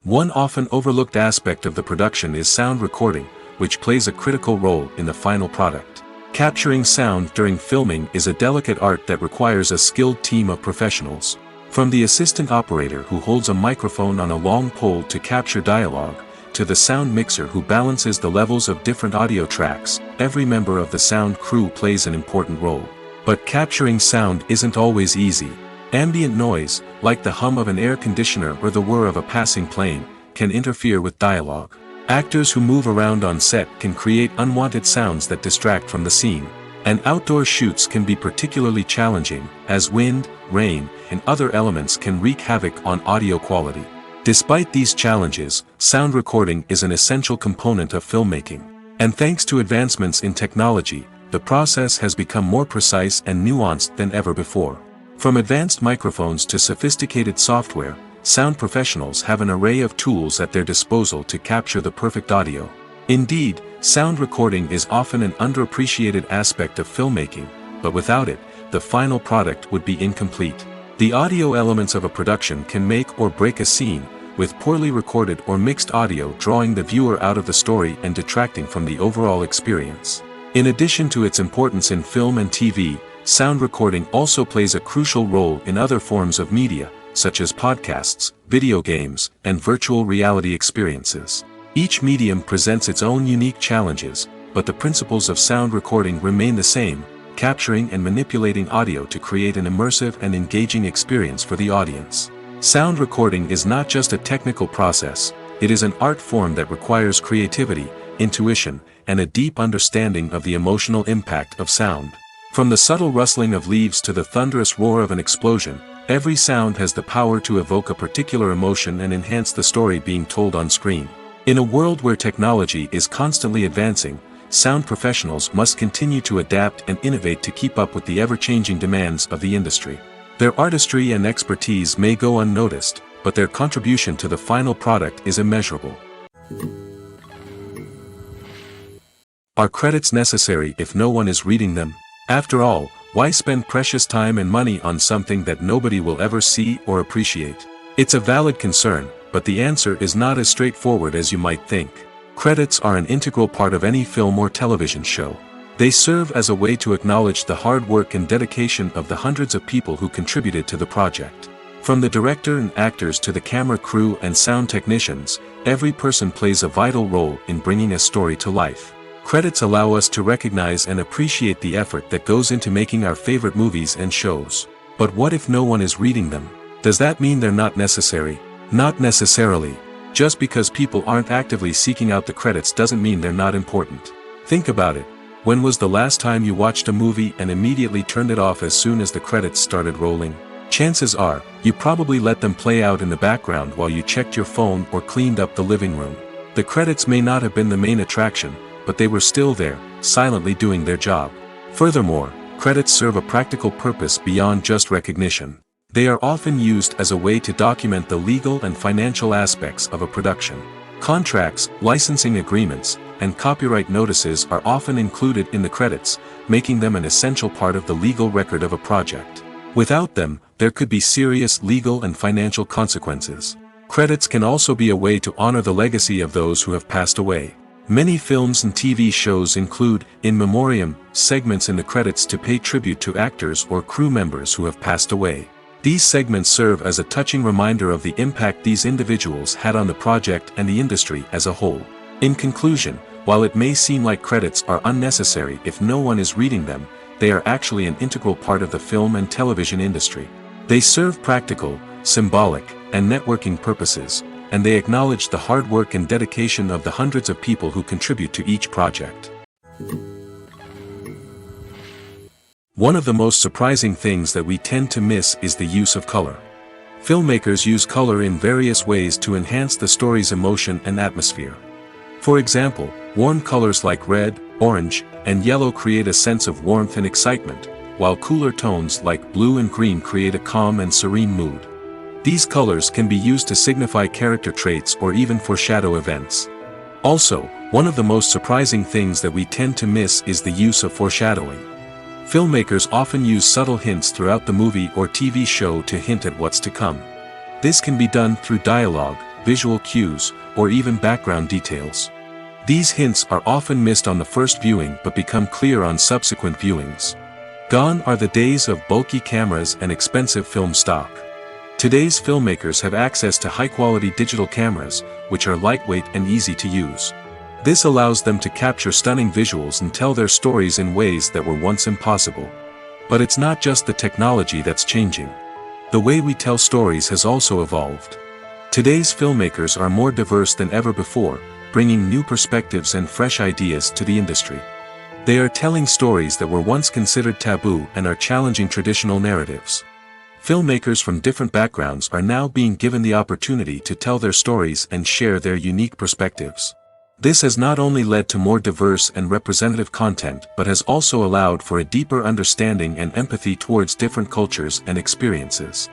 One often overlooked aspect of the production is sound recording, which plays a critical role in the final product. Capturing sound during filming is a delicate art that requires a skilled team of professionals. From the assistant operator who holds a microphone on a long pole to capture dialogue, to the sound mixer who balances the levels of different audio tracks, every member of the sound crew plays an important role. But capturing sound isn't always easy. Ambient noise, like the hum of an air conditioner or the whir of a passing plane, can interfere with dialogue. Actors who move around on set can create unwanted sounds that distract from the scene. And outdoor shoots can be particularly challenging, as wind, rain, and other elements can wreak havoc on audio quality. Despite these challenges, sound recording is an essential component of filmmaking. And thanks to advancements in technology, the process has become more precise and nuanced than ever before. From advanced microphones to sophisticated software, sound professionals have an array of tools at their disposal to capture the perfect audio. Indeed, sound recording is often an underappreciated aspect of filmmaking, but without it, the final product would be incomplete. The audio elements of a production can make or break a scene, with poorly recorded or mixed audio drawing the viewer out of the story and detracting from the overall experience. In addition to its importance in film and TV, sound recording also plays a crucial role in other forms of media, such as podcasts, video games, and virtual reality experiences. Each medium presents its own unique challenges, but the principles of sound recording remain the same, capturing and manipulating audio to create an immersive and engaging experience for the audience. Sound recording is not just a technical process, it is an art form that requires creativity, intuition, and a deep understanding of the emotional impact of sound. From the subtle rustling of leaves to the thunderous roar of an explosion, every sound has the power to evoke a particular emotion and enhance the story being told on screen. In a world where technology is constantly advancing, sound professionals must continue to adapt and innovate to keep up with the ever-changing demands of the industry. Their artistry and expertise may go unnoticed, but their contribution to the final product is immeasurable. Are credits necessary if no one is reading them? After all, why spend precious time and money on something that nobody will ever see or appreciate? It's a valid concern, but the answer is not as straightforward as you might think. Credits are an integral part of any film or television show. They serve as a way to acknowledge the hard work and dedication of the hundreds of people who contributed to the project. From the director and actors to the camera crew and sound technicians, every person plays a vital role in bringing a story to life. Credits allow us to recognize and appreciate the effort that goes into making our favorite movies and shows. But what if no one is reading them? Does that mean they're not necessary? Not necessarily. Just because people aren't actively seeking out the credits doesn't mean they're not important. Think about it. When was the last time you watched a movie and immediately turned it off as soon as the credits started rolling? Chances are, you probably let them play out in the background while you checked your phone or cleaned up the living room. The credits may not have been the main attraction, but they were still there, silently doing their job. Furthermore, credits serve a practical purpose beyond just recognition. They are often used as a way to document the legal and financial aspects of a production. Contracts, licensing agreements, and copyright notices are often included in the credits, making them an essential part of the legal record of a project. Without them, there could be serious legal and financial consequences. Credits can also be a way to honor the legacy of those who have passed away. Many films and TV shows include, in memoriam, segments in the credits to pay tribute to actors or crew members who have passed away. These segments serve as a touching reminder of the impact these individuals had on the project and the industry as a whole. In conclusion, While it may seem like credits are unnecessary if no one is reading them, they are actually an integral part of the film and television industry. They serve practical, symbolic, and networking purposes, and they acknowledge the hard work and dedication of the hundreds of people who contribute to each project. One of the most surprising things that we tend to miss is the use of color. Filmmakers use color in various ways to enhance the story's emotion and atmosphere. For example, warm colors like red, orange, and yellow create a sense of warmth and excitement, while cooler tones like blue and green create a calm and serene mood. These colors can be used to signify character traits or even foreshadow events. Also, one of the most surprising things that we tend to miss is the use of foreshadowing. Filmmakers often use subtle hints throughout the movie or TV show to hint at what's to come. This can be done through dialogue, visual cues, or even background details. These hints are often missed on the first viewing but become clear on subsequent viewings. Gone are the days of bulky cameras and expensive film stock. Today's filmmakers have access to high-quality digital cameras, which are lightweight and easy to use. This allows them to capture stunning visuals and tell their stories in ways that were once impossible. But it's not just the technology that's changing. The way we tell stories has also evolved. Today's filmmakers are more diverse than ever before, bringing new perspectives and fresh ideas to the industry. They are telling stories that were once considered taboo and are challenging traditional narratives. Filmmakers from different backgrounds are now being given the opportunity to tell their stories and share their unique perspectives. This has not only led to more diverse and representative content but has also allowed for a deeper understanding and empathy towards different cultures and experiences.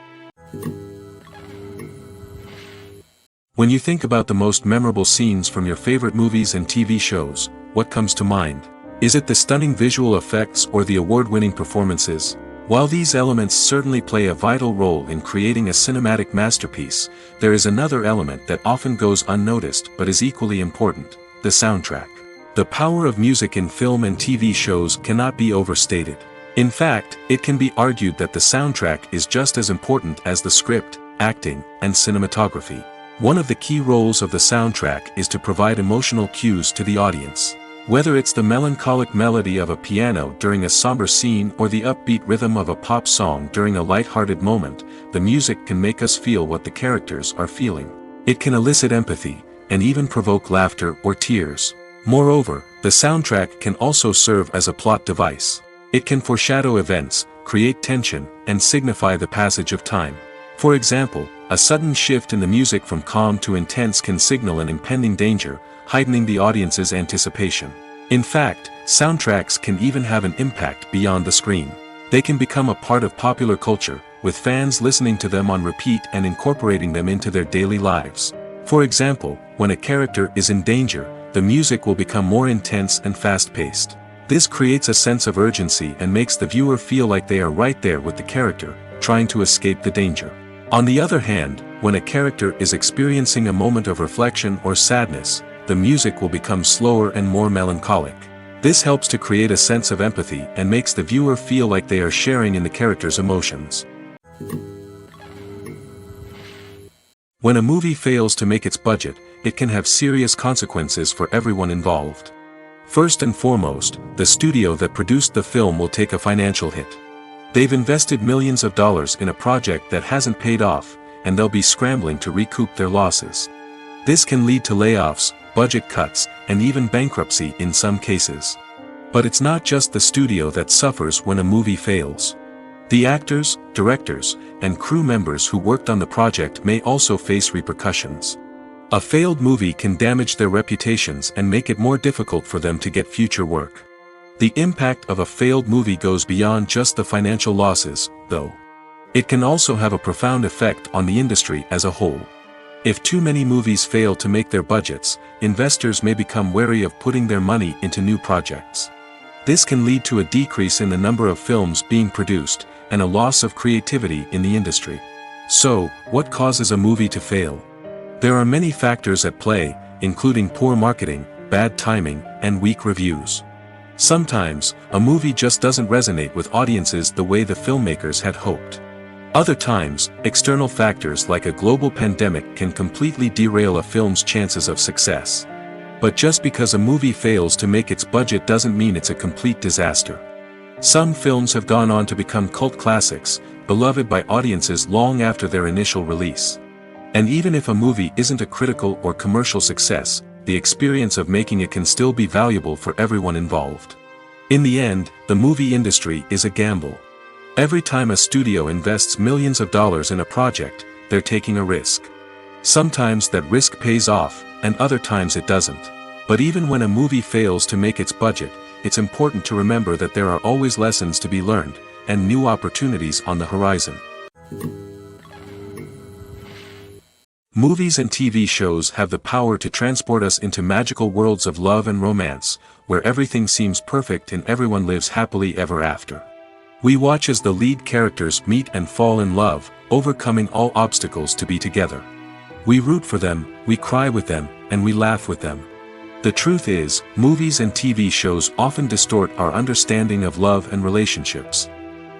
When you think about the most memorable scenes from your favorite movies and TV shows, what comes to mind? Is it the stunning visual effects or the award-winning performances? While these elements certainly play a vital role in creating a cinematic masterpiece, there is another element that often goes unnoticed but is equally important: the soundtrack. The power of music in film and TV shows cannot be overstated. In fact, it can be argued that the soundtrack is just as important as the script, acting, and cinematography. One of the key roles of the soundtrack is to provide emotional cues to the audience. Whether it's the melancholic melody of a piano during a somber scene or the upbeat rhythm of a pop song during a light-hearted moment, the music can make us feel what the characters are feeling. It can elicit empathy, and even provoke laughter or tears. Moreover, the soundtrack can also serve as a plot device. It can foreshadow events, create tension, and signify the passage of time. For example, a sudden shift in the music from calm to intense can signal an impending danger, heightening the audience's anticipation. In fact, soundtracks can even have an impact beyond the screen. They can become a part of popular culture, with fans listening to them on repeat and incorporating them into their daily lives. For example, when a character is in danger, the music will become more intense and fast-paced. This creates a sense of urgency and makes the viewer feel like they are right there with the character, trying to escape the danger. On the other hand, when a character is experiencing a moment of reflection or sadness, the music will become slower and more melancholic. This helps to create a sense of empathy and makes the viewer feel like they are sharing in the character's emotions. When a movie fails to make its budget, it can have serious consequences for everyone involved. First and foremost, the studio that produced the film will take a financial hit. They've invested millions of dollars in a project that hasn't paid off, and they'll be scrambling to recoup their losses. This can lead to layoffs, budget cuts, and even bankruptcy in some cases. But it's not just the studio that suffers when a movie fails. The actors, directors, and crew members who worked on the project may also face repercussions. A failed movie can damage their reputations and make it more difficult for them to get future work. The impact of a failed movie goes beyond just the financial losses, though. It can also have a profound effect on the industry as a whole. If too many movies fail to make their budgets, investors may become wary of putting their money into new projects. This can lead to a decrease in the number of films being produced, and a loss of creativity in the industry. So, what causes a movie to fail? There are many factors at play, including poor marketing, bad timing, and weak reviews. Sometimes, a movie just doesn't resonate with audiences the way the filmmakers had hoped. Other times, external factors like a global pandemic can completely derail a film's chances of success. But just because a movie fails to make its budget doesn't mean it's a complete disaster. Some films have gone on to become cult classics, beloved by audiences long after their initial release. And even if a movie isn't a critical or commercial success, the experience of making it can still be valuable for everyone involved. In the end, the movie industry is a gamble. Every time a studio invests millions of dollars in a project, they're taking a risk. Sometimes that risk pays off, and other times it doesn't. But even when a movie fails to make its budget, it's important to remember that there are always lessons to be learned, and new opportunities on the horizon. Movies and TV shows have the power to transport us into magical worlds of love and romance, where everything seems perfect and everyone lives happily ever after. We watch as the lead characters meet and fall in love, overcoming all obstacles to be together. We root for them, we cry with them, and we laugh with them. The truth is, movies and TV shows often distort our understanding of love and relationships.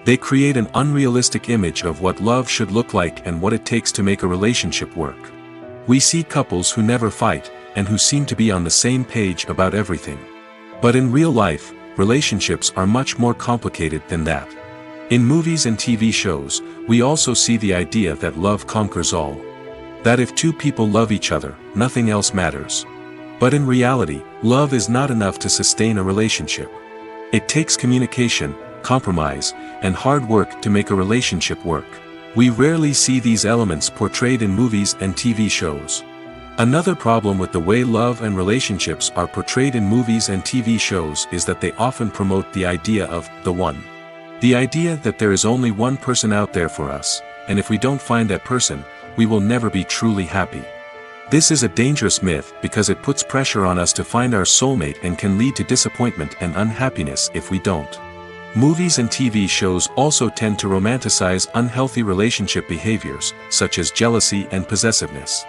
They create an unrealistic image of what love should look like and what it takes to make a relationship work. We see couples who never fight, and who seem to be on the same page about everything. But in real life, relationships are much more complicated than that. In movies and TV shows, we also see the idea that love conquers all. That if two people love each other, nothing else matters. But in reality, love is not enough to sustain a relationship. It takes communication, compromise, and hard work to make a relationship work. We rarely see these elements portrayed in movies and TV shows. Another problem with the way love and relationships are portrayed in movies and TV shows is that they often promote the idea of the one. The idea that there is only one person out there for us, and if we don't find that person, we will never be truly happy. This is a dangerous myth because it puts pressure on us to find our soulmate and can lead to disappointment and unhappiness if we don't. Movies and TV shows also tend to romanticize unhealthy relationship behaviors, such as jealousy and possessiveness.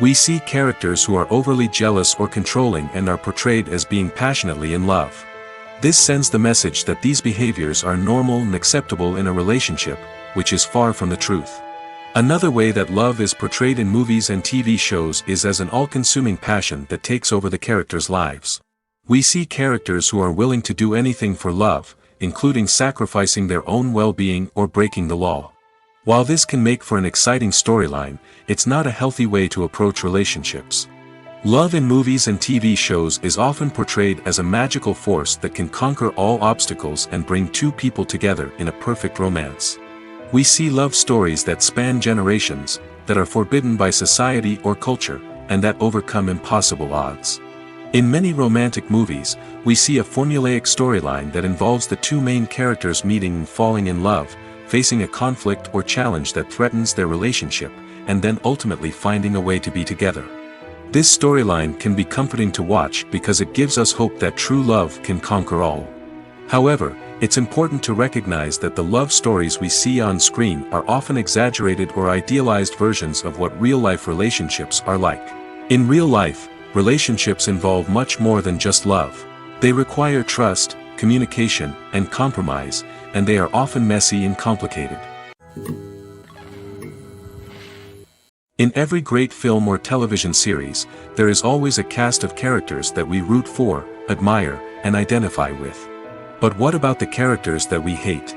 We see characters who are overly jealous or controlling and are portrayed as being passionately in love. This sends the message that these behaviors are normal and acceptable in a relationship, which is far from the truth. Another way that love is portrayed in movies and TV shows is as an all-consuming passion that takes over the characters' lives. We see characters who are willing to do anything for love, including sacrificing their own well-being or breaking the law. While this can make for an exciting storyline, it's not a healthy way to approach relationships. Love in movies and TV shows is often portrayed as a magical force that can conquer all obstacles and bring two people together in a perfect romance. We see love stories that span generations, that are forbidden by society or culture, and that overcome impossible odds. In many romantic movies, we see a formulaic storyline that involves the two main characters meeting and falling in love, facing a conflict or challenge that threatens their relationship, and then ultimately finding a way to be together. This storyline can be comforting to watch because it gives us hope that true love can conquer all. However, it's important to recognize that the love stories we see on screen are often exaggerated or idealized versions of what real-life relationships are like. In real life, relationships involve much more than just love. They require trust, communication, and compromise, and they are often messy and complicated. In every great film or television series, there is always a cast of characters that we root for, admire, and identify with. But what about the characters that we hate?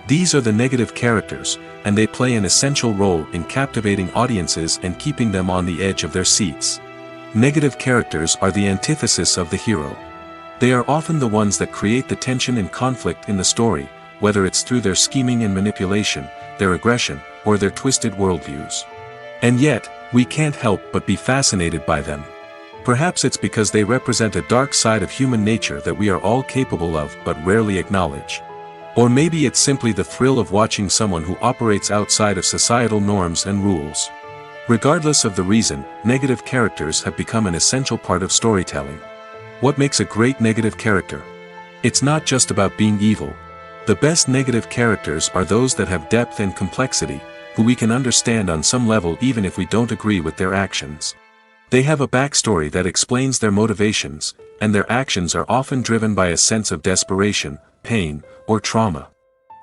These are the negative characters, and they play an essential role in captivating audiences and keeping them on the edge of their seats. Negative characters are the antithesis of the hero. They are often the ones that create the tension and conflict in the story, whether it's through their scheming and manipulation, their aggression, or their twisted worldviews. And yet, we can't help but be fascinated by them. Perhaps it's because they represent a dark side of human nature that we are all capable of but rarely acknowledge. Or maybe it's simply the thrill of watching someone who operates outside of societal norms and rules. Regardless of the reason, negative characters have become an essential part of storytelling. What makes a great negative character? It's not just about being evil. The best negative characters are those that have depth and complexity, who we can understand on some level even if we don't agree with their actions. They have a backstory that explains their motivations, and their actions are often driven by a sense of desperation, pain, or trauma.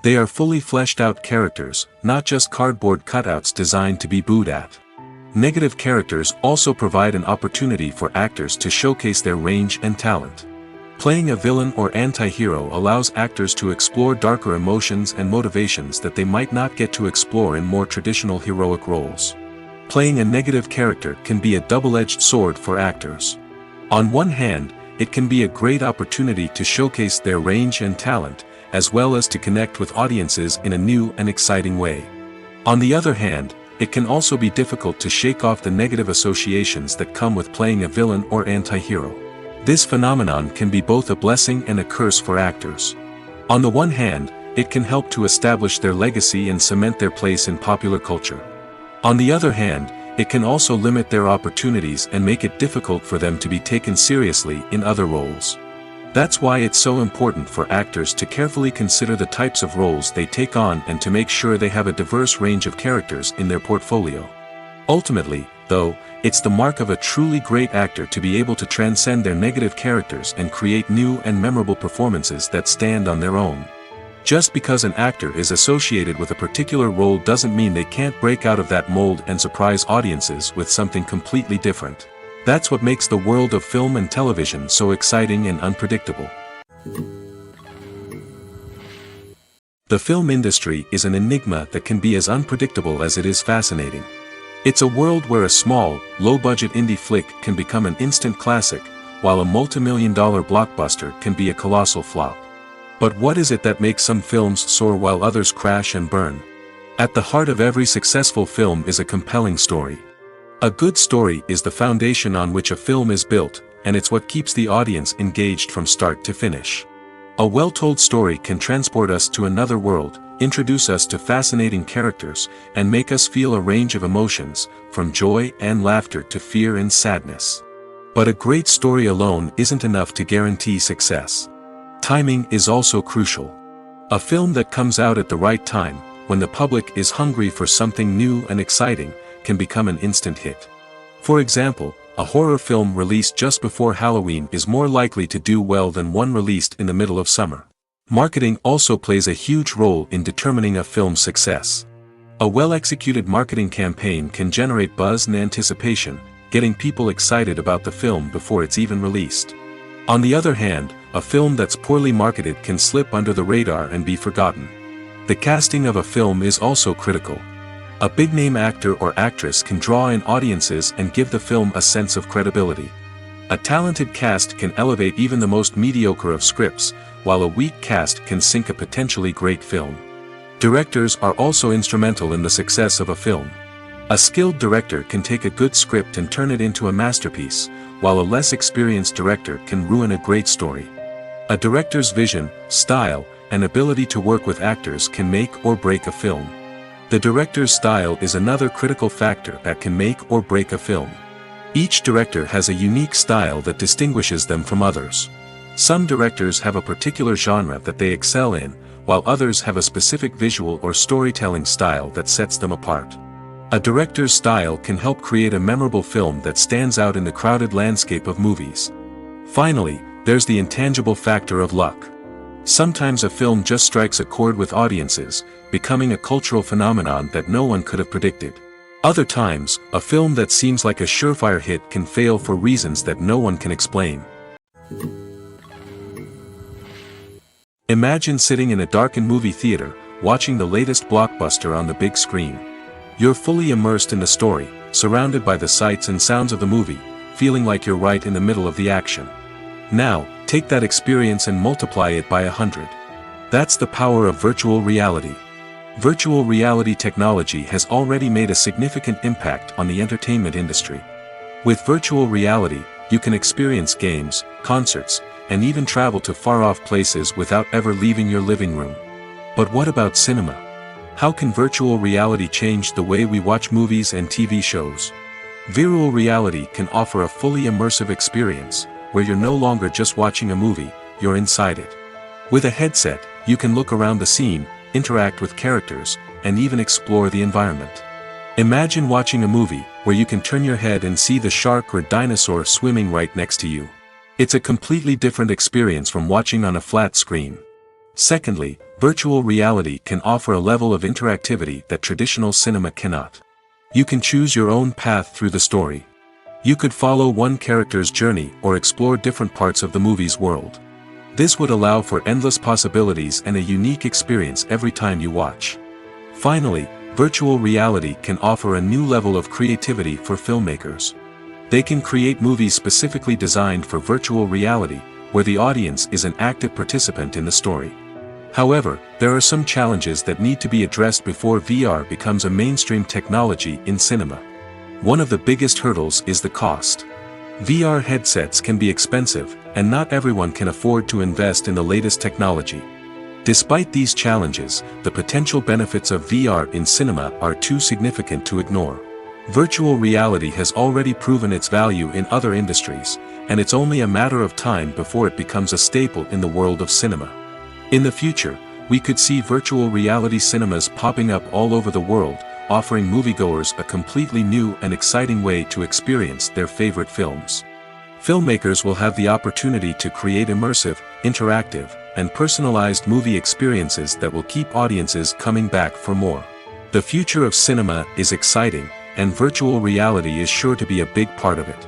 They are fully fleshed out characters, not just cardboard cutouts designed to be booed at. Negative characters also provide an opportunity for actors to showcase their range and talent. Playing a villain or anti-hero allows actors to explore darker emotions and motivations that they might not get to explore in more traditional heroic roles. Playing a negative character can be a double-edged sword for actors. On one hand, it can be a great opportunity to showcase their range and talent, as well as to connect with audiences in a new and exciting way. On the other hand, it can also be difficult to shake off the negative associations that come with playing a villain or anti-hero. This phenomenon can be both a blessing and a curse for actors. On the one hand, it can help to establish their legacy and cement their place in popular culture. On the other hand, it can also limit their opportunities and make it difficult for them to be taken seriously in other roles. That's why it's so important for actors to carefully consider the types of roles they take on and to make sure they have a diverse range of characters in their portfolio. Ultimately, though, it's the mark of a truly great actor to be able to transcend their negative characters and create new and memorable performances that stand on their own. Just because an actor is associated with a particular role doesn't mean they can't break out of that mold and surprise audiences with something completely different. That's what makes the world of film and television so exciting and unpredictable. The film industry is an enigma that can be as unpredictable as it is fascinating. It's a world where a small, low-budget indie flick can become an instant classic, while a multi-million-dollar blockbuster can be a colossal flop. But what is it that makes some films soar while others crash and burn? At the heart of every successful film is a compelling story. A good story is the foundation on which a film is built, and it's what keeps the audience engaged from start to finish. A well-told story can transport us to another world, introduce us to fascinating characters, and make us feel a range of emotions, from joy and laughter to fear and sadness. But a great story alone isn't enough to guarantee success. Timing is also crucial. A film that comes out at the right time, when the public is hungry for something new and exciting, can become an instant hit. For example, a horror film released just before Halloween is more likely to do well than one released in the middle of summer. Marketing also plays a huge role in determining a film's success. A well-executed marketing campaign can generate buzz and anticipation, getting people excited about the film before it's even released. On the other hand, a film that's poorly marketed can slip under the radar and be forgotten. The casting of a film is also critical. A big-name actor or actress can draw in audiences and give the film a sense of credibility. A talented cast can elevate even the most mediocre of scripts, while a weak cast can sink a potentially great film. Directors are also instrumental in the success of a film. A skilled director can take a good script and turn it into a masterpiece, while a less experienced director can ruin a great story. A director's vision, style, and ability to work with actors can make or break a film. The director's style is another critical factor that can make or break a film. Each director has a unique style that distinguishes them from others. Some directors have a particular genre that they excel in, while others have a specific visual or storytelling style that sets them apart. A director's style can help create a memorable film that stands out in the crowded landscape of movies. Finally, there's the intangible factor of luck. Sometimes a film just strikes a chord with audiences, becoming a cultural phenomenon that no one could have predicted. Other times, a film that seems like a surefire hit can fail for reasons that no one can explain. Imagine sitting in a darkened movie theater, watching the latest blockbuster on the big screen. You're fully immersed in the story, surrounded by the sights and sounds of the movie, feeling like you're right in the middle of the action. Now, take that experience and multiply it by 100. That's the power of virtual reality. Virtual reality technology has already made a significant impact on the entertainment industry. With virtual reality, you can experience games, concerts, and even travel to far-off places without ever leaving your living room. But what about cinema? How can virtual reality change the way we watch movies and TV shows? Virtual reality can offer a fully immersive experience, where you're no longer just watching a movie, you're inside it. With a headset, you can look around the scene, interact with characters, and even explore the environment. Imagine watching a movie, where you can turn your head and see the shark or dinosaur swimming right next to you. It's a completely different experience from watching on a flat screen. Secondly, virtual reality can offer a level of interactivity that traditional cinema cannot. You can choose your own path through the story. You could follow one character's journey or explore different parts of the movie's world. This would allow for endless possibilities and a unique experience every time you watch. Finally, virtual reality can offer a new level of creativity for filmmakers. They can create movies specifically designed for virtual reality, where the audience is an active participant in the story. However, there are some challenges that need to be addressed before VR becomes a mainstream technology in cinema. One of the biggest hurdles is the cost. VR headsets can be expensive, and not everyone can afford to invest in the latest technology. Despite these challenges, the potential benefits of VR in cinema are too significant to ignore. Virtual reality has already proven its value in other industries, and it's only a matter of time before it becomes a staple in the world of cinema. In the future, we could see virtual reality cinemas popping up all over the world, offering moviegoers a completely new and exciting way to experience their favorite films. Filmmakers will have the opportunity to create immersive, interactive, and personalized movie experiences that will keep audiences coming back for more. The future of cinema is exciting, and virtual reality is sure to be a big part of it.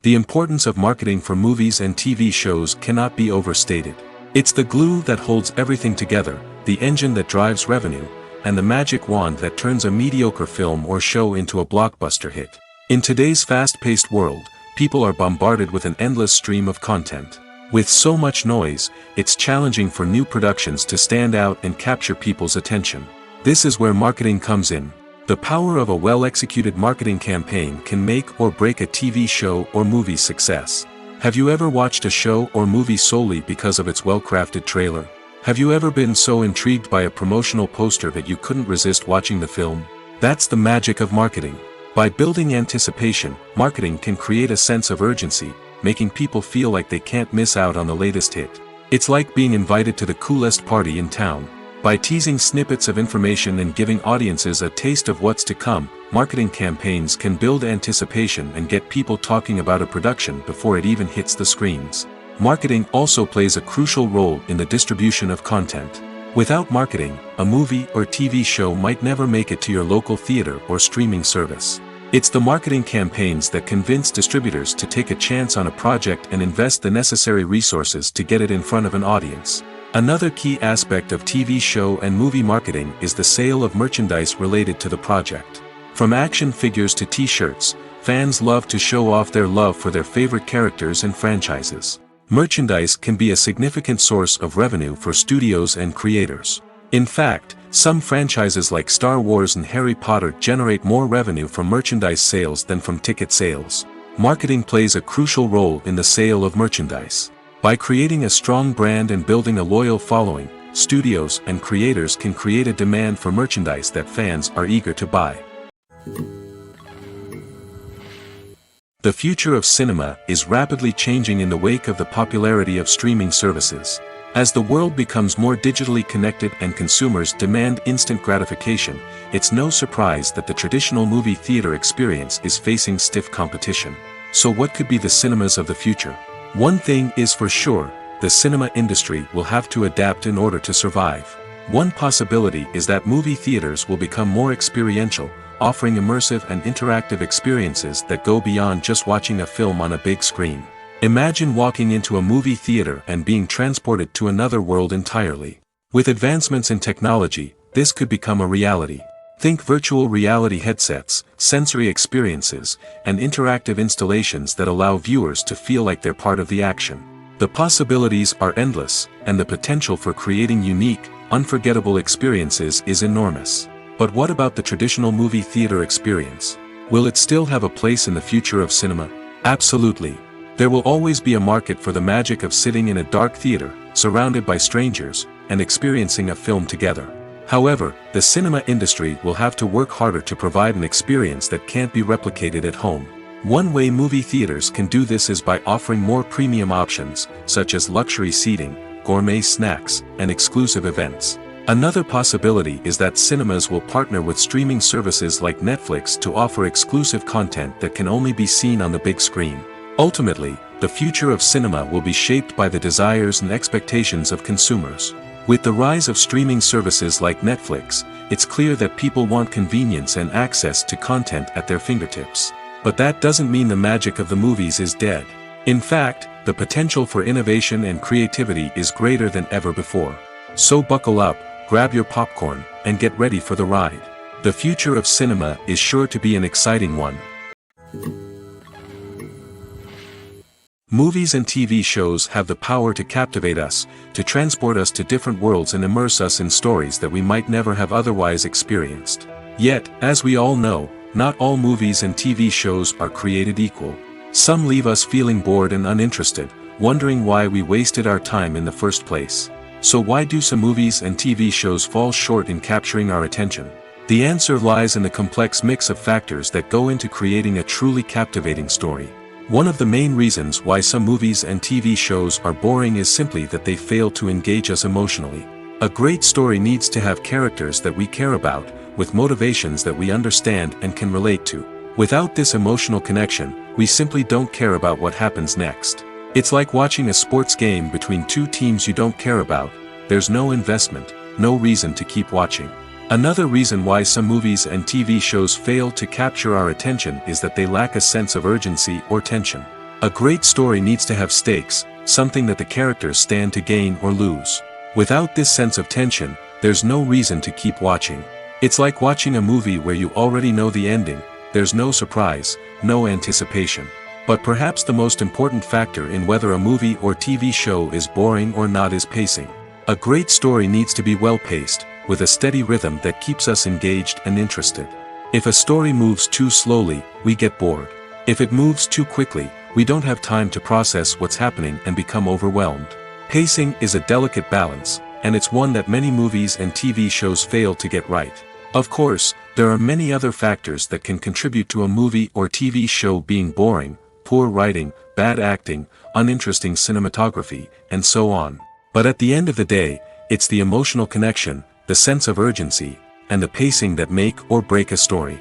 The importance of marketing for movies and TV shows cannot be overstated. It's the glue that holds everything together, the engine that drives revenue, and the magic wand that turns a mediocre film or show into a blockbuster hit. In today's fast-paced world, people are bombarded with an endless stream of content. With so much noise, it's challenging for new productions to stand out and capture people's attention. This is where marketing comes in. The power of a well-executed marketing campaign can make or break a TV show or movie's success. Have you ever watched a show or movie solely because of its well-crafted trailer? Have you ever been so intrigued by a promotional poster that you couldn't resist watching the film? That's the magic of marketing. By building anticipation, marketing can create a sense of urgency, making people feel like they can't miss out on the latest hit. It's like being invited to the coolest party in town. By teasing snippets of information and giving audiences a taste of what's to come, marketing campaigns can build anticipation and get people talking about a production before it even hits the screens. Marketing also plays a crucial role in the distribution of content. Without marketing, a movie or TV show might never make it to your local theater or streaming service. It's the marketing campaigns that convince distributors to take a chance on a project and invest the necessary resources to get it in front of an audience. Another key aspect of TV show and movie marketing is the sale of merchandise related to the project. From action figures to t-shirts, fans love to show off their love for their favorite characters and franchises. Merchandise can be a significant source of revenue for studios and creators. In fact, some franchises like Star Wars and Harry Potter generate more revenue from merchandise sales than from ticket sales. Marketing plays a crucial role in the sale of merchandise. By creating a strong brand and building a loyal following, studios and creators can create a demand for merchandise that fans are eager to buy. The future of cinema is rapidly changing in the wake of the popularity of streaming services. As the world becomes more digitally connected and consumers demand instant gratification, it's no surprise that the traditional movie theater experience is facing stiff competition. So what could be the cinemas of the future? One thing is for sure, the cinema industry will have to adapt in order to survive. One possibility is that movie theaters will become more experiential, offering immersive and interactive experiences that go beyond just watching a film on a big screen. Imagine walking into a movie theater and being transported to another world entirely. With advancements in technology, this could become a reality. Think virtual reality headsets, sensory experiences, and interactive installations that allow viewers to feel like they're part of the action. The possibilities are endless, and the potential for creating unique, unforgettable experiences is enormous. But what about the traditional movie theater experience? Will it still have a place in the future of cinema? Absolutely. There will always be a market for the magic of sitting in a dark theater, surrounded by strangers, and experiencing a film together. However, the cinema industry will have to work harder to provide an experience that can't be replicated at home. One way movie theaters can do this is by offering more premium options, such as luxury seating, gourmet snacks, and exclusive events. Another possibility is that cinemas will partner with streaming services like Netflix to offer exclusive content that can only be seen on the big screen. Ultimately, the future of cinema will be shaped by the desires and expectations of consumers. With the rise of streaming services like Netflix, it's clear that people want convenience and access to content at their fingertips. But that doesn't mean the magic of the movies is dead. In fact, the potential for innovation and creativity is greater than ever before. So buckle up, grab your popcorn, and get ready for the ride. The future of cinema is sure to be an exciting one. Movies and TV shows have the power to captivate us, to transport us to different worlds and immerse us in stories that we might never have otherwise experienced. Yet, as we all know, not all movies and TV shows are created equal. Some leave us feeling bored and uninterested, wondering why we wasted our time in the first place. So why do some movies and TV shows fall short in capturing our attention? The answer lies in the complex mix of factors that go into creating a truly captivating story. One of the main reasons why some movies and TV shows are boring is simply that they fail to engage us emotionally. A great story needs to have characters that we care about, with motivations that we understand and can relate to. Without this emotional connection, we simply don't care about what happens next. It's like watching a sports game between two teams you don't care about. There's no investment, no reason to keep watching. Another reason why some movies and TV shows fail to capture our attention is that they lack a sense of urgency or tension. A great story needs to have stakes, something that the characters stand to gain or lose. Without this sense of tension, there's no reason to keep watching. It's like watching a movie where you already know the ending, there's no surprise, no anticipation. But perhaps the most important factor in whether a movie or TV show is boring or not is pacing. A great story needs to be well-paced, with a steady rhythm that keeps us engaged and interested. If a story moves too slowly, we get bored. If it moves too quickly, we don't have time to process what's happening and become overwhelmed. Pacing is a delicate balance, and it's one that many movies and TV shows fail to get right. Of course, there are many other factors that can contribute to a movie or TV show being boring: poor writing, bad acting, uninteresting cinematography, and so on. But at the end of the day, it's the emotional connection, the sense of urgency, and the pacing that make or break a story.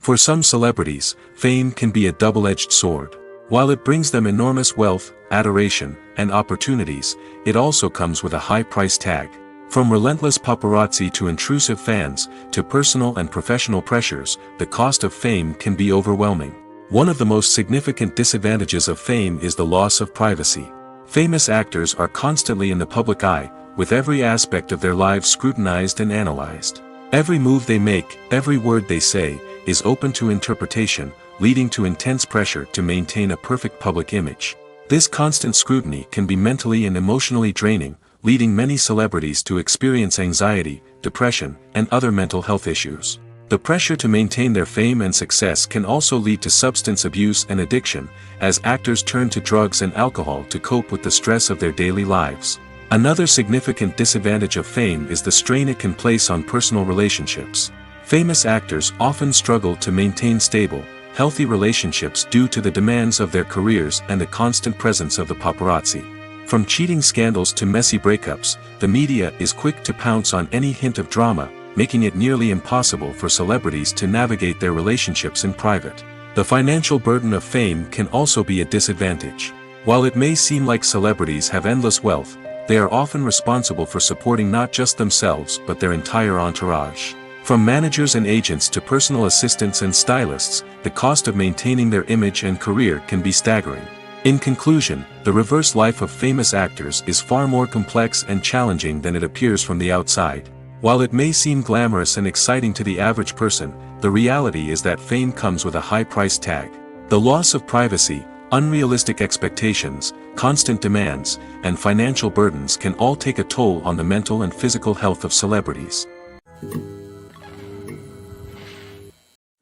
For some celebrities, fame can be a double-edged sword. While it brings them enormous wealth, adoration, and opportunities, it also comes with a high price tag. From relentless paparazzi to intrusive fans, to personal and professional pressures, the cost of fame can be overwhelming. One of the most significant disadvantages of fame is the loss of privacy. Famous actors are constantly in the public eye, with every aspect of their lives scrutinized and analyzed. Every move they make, every word they say, is open to interpretation, leading to intense pressure to maintain a perfect public image. This constant scrutiny can be mentally and emotionally draining, leading many celebrities to experience anxiety, depression, and other mental health issues. The pressure to maintain their fame and success can also lead to substance abuse and addiction, as actors turn to drugs and alcohol to cope with the stress of their daily lives. Another significant disadvantage of fame is the strain it can place on personal relationships. Famous actors often struggle to maintain stable, healthy relationships due to the demands of their careers and the constant presence of the paparazzi. From cheating scandals to messy breakups, the media is quick to pounce on any hint of drama, making it nearly impossible for celebrities to navigate their relationships in private. The financial burden of fame can also be a disadvantage. While it may seem like celebrities have endless wealth, they are often responsible for supporting not just themselves but their entire entourage. From managers and agents to personal assistants and stylists, the cost of maintaining their image and career can be staggering. In conclusion, the reverse life of famous actors is far more complex and challenging than it appears from the outside. While it may seem glamorous and exciting to the average person, the reality is that fame comes with a high price tag. The loss of privacy, unrealistic expectations, constant demands, and financial burdens can all take a toll on the mental and physical health of celebrities.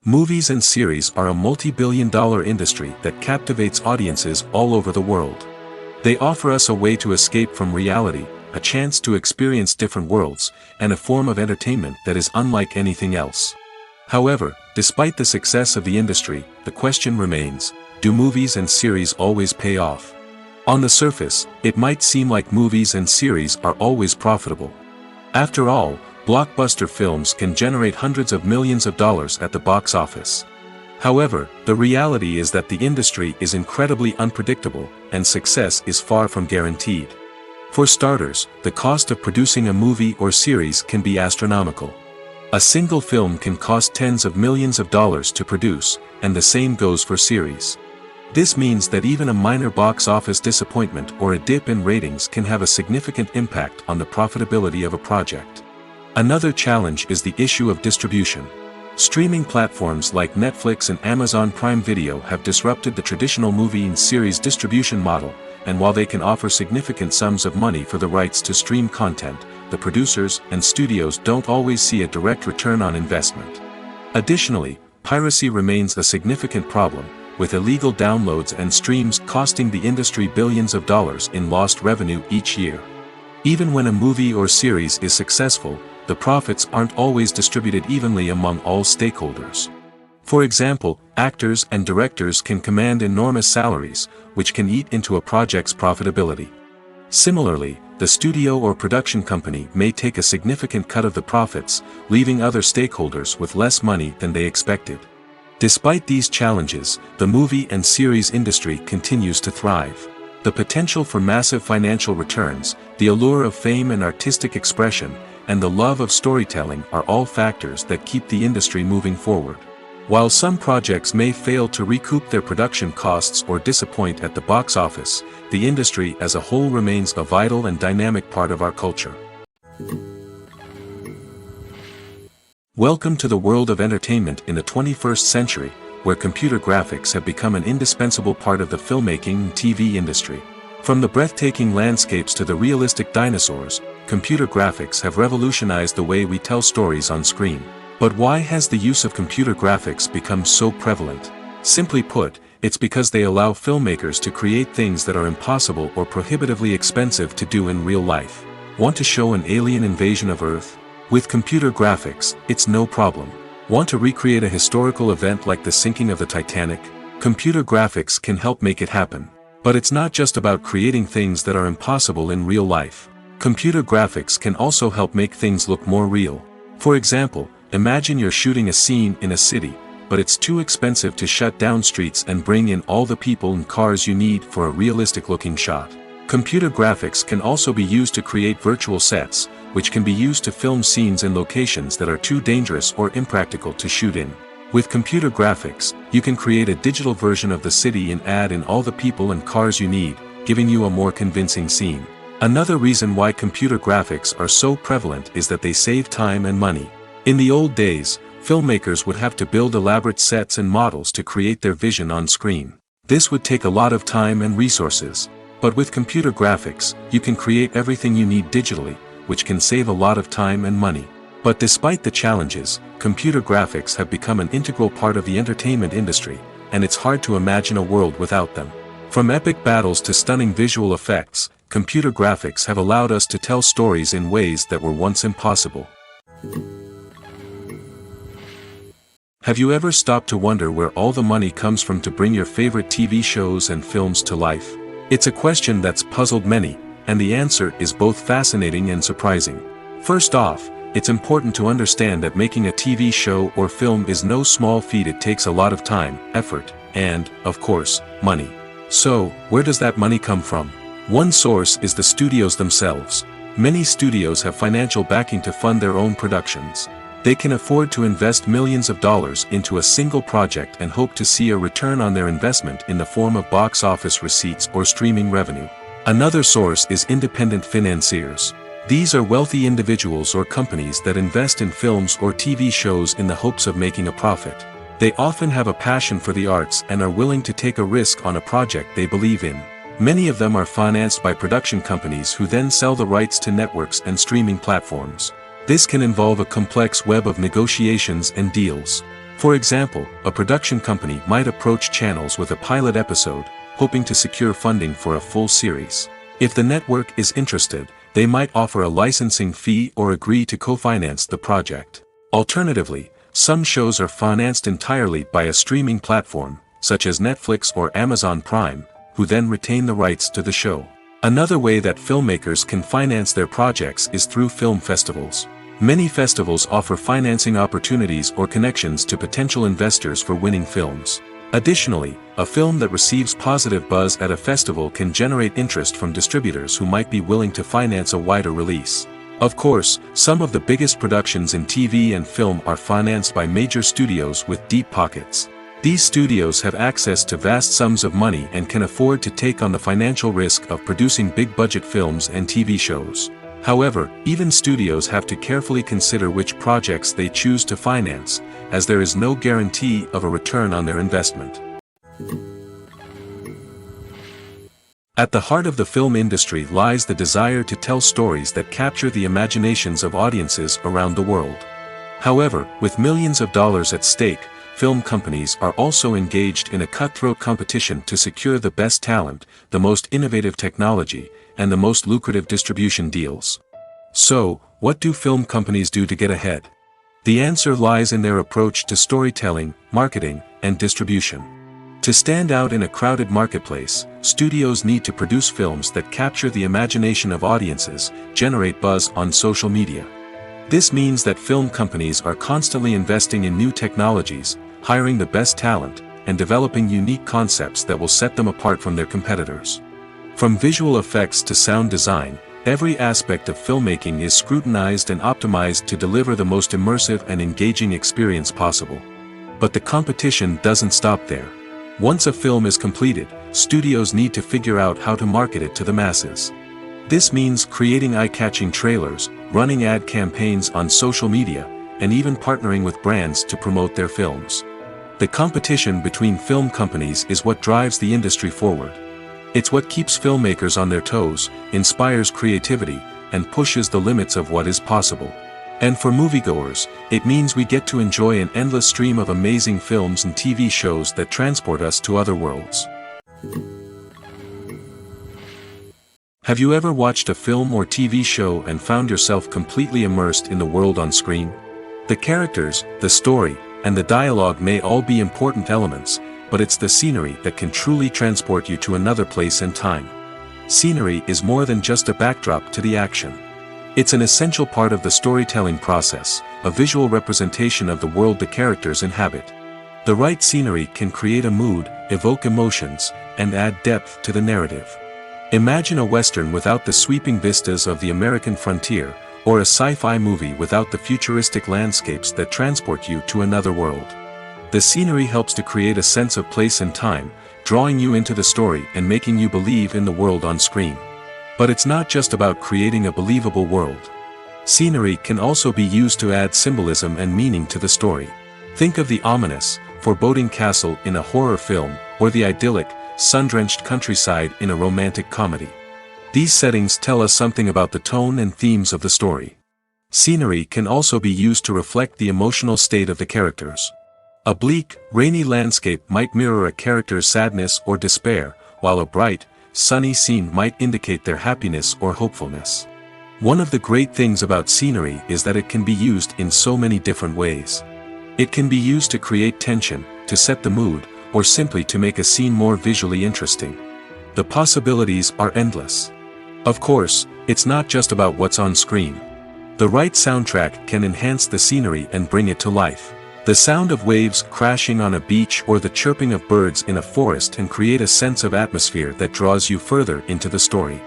Movies and series are a multi-billion-dollar industry that captivates audiences all over the world. They offer us a way to escape from reality, a chance to experience different worlds, and a form of entertainment that is unlike anything else. However, despite the success of the industry, the question remains, do movies and series always pay off? On the surface, it might seem like movies and series are always profitable. After all, blockbuster films can generate hundreds of millions of dollars at the box office. However, the reality is that the industry is incredibly unpredictable, and success is far from guaranteed. For starters, the cost of producing a movie or series can be astronomical. A single film can cost tens of millions of dollars to produce, and the same goes for series. This means that even a minor box office disappointment or a dip in ratings can have a significant impact on the profitability of a project. Another challenge is the issue of distribution. Streaming platforms like Netflix and Amazon Prime Video have disrupted the traditional movie and series distribution model, and while they can offer significant sums of money for the rights to stream content, the producers and studios don't always see a direct return on investment. Additionally, piracy remains a significant problem, with illegal downloads and streams costing the industry billions of dollars in lost revenue each year. Even when a movie or series is successful, the profits aren't always distributed evenly among all stakeholders. For example, actors and directors can command enormous salaries, which can eat into a project's profitability. Similarly, the studio or production company may take a significant cut of the profits, leaving other stakeholders with less money than they expected. Despite these challenges, the movie and series industry continues to thrive. The potential for massive financial returns, the allure of fame and artistic expression, and the love of storytelling are all factors that keep the industry moving forward. While some projects may fail to recoup their production costs or disappoint at the box office, the industry as a whole remains a vital and dynamic part of our culture. Welcome to the world of entertainment in the 21st century, where computer graphics have become an indispensable part of the filmmaking and TV industry. From the breathtaking landscapes to the realistic dinosaurs, computer graphics have revolutionized the way we tell stories on screen. But why has the use of computer graphics become so prevalent? Simply put, it's because they allow filmmakers to create things that are impossible or prohibitively expensive to do in real life. Want to show an alien invasion of Earth? With computer graphics, it's no problem. Want to recreate a historical event like the sinking of the Titanic? Computer graphics can help make it happen. But it's not just about creating things that are impossible in real life. Computer graphics can also help make things look more real. For example, imagine you're shooting a scene in a city, but it's too expensive to shut down streets and bring in all the people and cars you need for a realistic-looking shot. Computer graphics can also be used to create virtual sets, which can be used to film scenes in locations that are too dangerous or impractical to shoot in. With computer graphics, you can create a digital version of the city and add in all the people and cars you need, giving you a more convincing scene. Another reason why computer graphics are so prevalent is that they save time and money. In the old days, filmmakers would have to build elaborate sets and models to create their vision on screen. This would take a lot of time and resources. But with computer graphics, you can create everything you need digitally, which can save a lot of time and money. But despite the challenges, computer graphics have become an integral part of the entertainment industry, and it's hard to imagine a world without them. From epic battles to stunning visual effects, computer graphics have allowed us to tell stories in ways that were once impossible. Have you ever stopped to wonder where all the money comes from to bring your favorite TV shows and films to life? It's a question that's puzzled many, and the answer is both fascinating and surprising. First off, it's important to understand that making a TV show or film is no small feat. It takes a lot of time, effort, and, of course, money. So, where does that money come from? One source is the studios themselves. Many studios have financial backing to fund their own productions. They can afford to invest millions of dollars into a single project and hope to see a return on their investment in the form of box office receipts or streaming revenue. Another source is independent financiers. These are wealthy individuals or companies that invest in films or TV shows in the hopes of making a profit. They often have a passion for the arts and are willing to take a risk on a project they believe in. Many of them are financed by production companies who then sell the rights to networks and streaming platforms. This can involve a complex web of negotiations and deals. For example, a production company might approach channels with a pilot episode, hoping to secure funding for a full series. If the network is interested, they might offer a licensing fee or agree to co-finance the project. Alternatively, some shows are financed entirely by a streaming platform, such as Netflix or Amazon Prime, who then retain the rights to the show. Another way that filmmakers can finance their projects is through film festivals. Many festivals offer financing opportunities or connections to potential investors for winning films. Additionally, a film that receives positive buzz at a festival can generate interest from distributors who might be willing to finance a wider release. Of course, some of the biggest productions in TV and film are financed by major studios with deep pockets. These studios have access to vast sums of money and can afford to take on the financial risk of producing big-budget films and TV shows. However, even studios have to carefully consider which projects they choose to finance, as there is no guarantee of a return on their investment. At the heart of the film industry lies the desire to tell stories that capture the imaginations of audiences around the world. However, with millions of dollars at stake, film companies are also engaged in a cutthroat competition to secure the best talent, the most innovative technology, and the most lucrative distribution deals. So, what do film companies do to get ahead? The answer lies in their approach to storytelling, marketing, and distribution. To stand out in a crowded marketplace, studios need to produce films that capture the imagination of audiences, generate buzz on social media. This means that film companies are constantly investing in new technologies, hiring the best talent, and developing unique concepts that will set them apart from their competitors. From visual effects to sound design, every aspect of filmmaking is scrutinized and optimized to deliver the most immersive and engaging experience possible. But the competition doesn't stop there. Once a film is completed, studios need to figure out how to market it to the masses. This means creating eye-catching trailers, running ad campaigns on social media, and even partnering with brands to promote their films. The competition between film companies is what drives the industry forward. It's what keeps filmmakers on their toes, inspires creativity, and pushes the limits of what is possible. And for moviegoers, it means we get to enjoy an endless stream of amazing films and TV shows that transport us to other worlds. Have you ever watched a film or TV show and found yourself completely immersed in the world on screen? The characters, the story, and the dialogue may all be important elements, but it's the scenery that can truly transport you to another place and time. Scenery is more than just a backdrop to the action. It's an essential part of the storytelling process, a visual representation of the world the characters inhabit. The right scenery can create a mood, evoke emotions, and add depth to the narrative. Imagine a Western without the sweeping vistas of the American frontier, or a sci-fi movie without the futuristic landscapes that transport you to another world. The scenery helps to create a sense of place and time, drawing you into the story and making you believe in the world on screen. But it's not just about creating a believable world. Scenery can also be used to add symbolism and meaning to the story. Think of the ominous, foreboding castle in a horror film, or the idyllic, sun-drenched countryside in a romantic comedy. These settings tell us something about the tone and themes of the story. Scenery can also be used to reflect the emotional state of the characters. A bleak, rainy landscape might mirror a character's sadness or despair, while a bright, sunny scene might indicate their happiness or hopefulness. One of the great things about scenery is that it can be used in so many different ways. It can be used to create tension, to set the mood, or simply to make a scene more visually interesting. The possibilities are endless. Of course, it's not just about what's on screen. The right soundtrack can enhance the scenery and bring it to life. The sound of waves crashing on a beach or the chirping of birds in a forest can create a sense of atmosphere that draws you further into the story.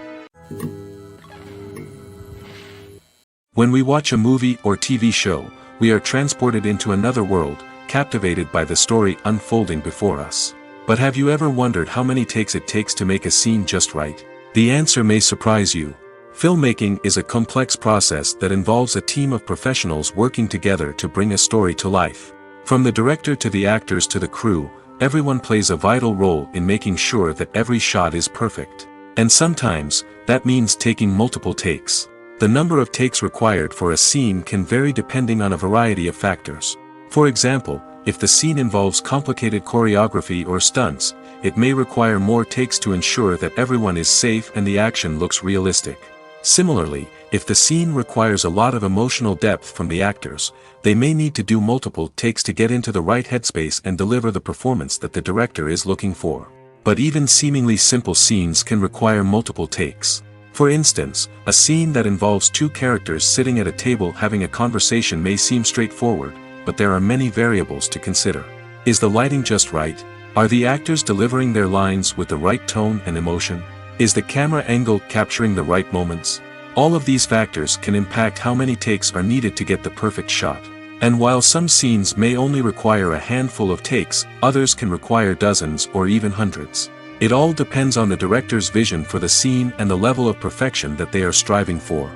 When we watch a movie or TV show, we are transported into another world, captivated by the story unfolding before us. But have you ever wondered how many takes it takes to make a scene just right? The answer may surprise you. Filmmaking is a complex process that involves a team of professionals working together to bring a story to life. From the director to the actors to the crew, everyone plays a vital role in making sure that every shot is perfect. And sometimes, that means taking multiple takes. The number of takes required for a scene can vary depending on a variety of factors. For example, if the scene involves complicated choreography or stunts, it may require more takes to ensure that everyone is safe and the action looks realistic. Similarly, if the scene requires a lot of emotional depth from the actors, they may need to do multiple takes to get into the right headspace and deliver the performance that the director is looking for. But even seemingly simple scenes can require multiple takes. For instance, a scene that involves two characters sitting at a table having a conversation may seem straightforward, but there are many variables to consider. Is the lighting just right? Are the actors delivering their lines with the right tone and emotion? Is the camera angle capturing the right moments? All of these factors can impact how many takes are needed to get the perfect shot. And while some scenes may only require a handful of takes, others can require dozens or even hundreds. It all depends on the director's vision for the scene and the level of perfection that they are striving for.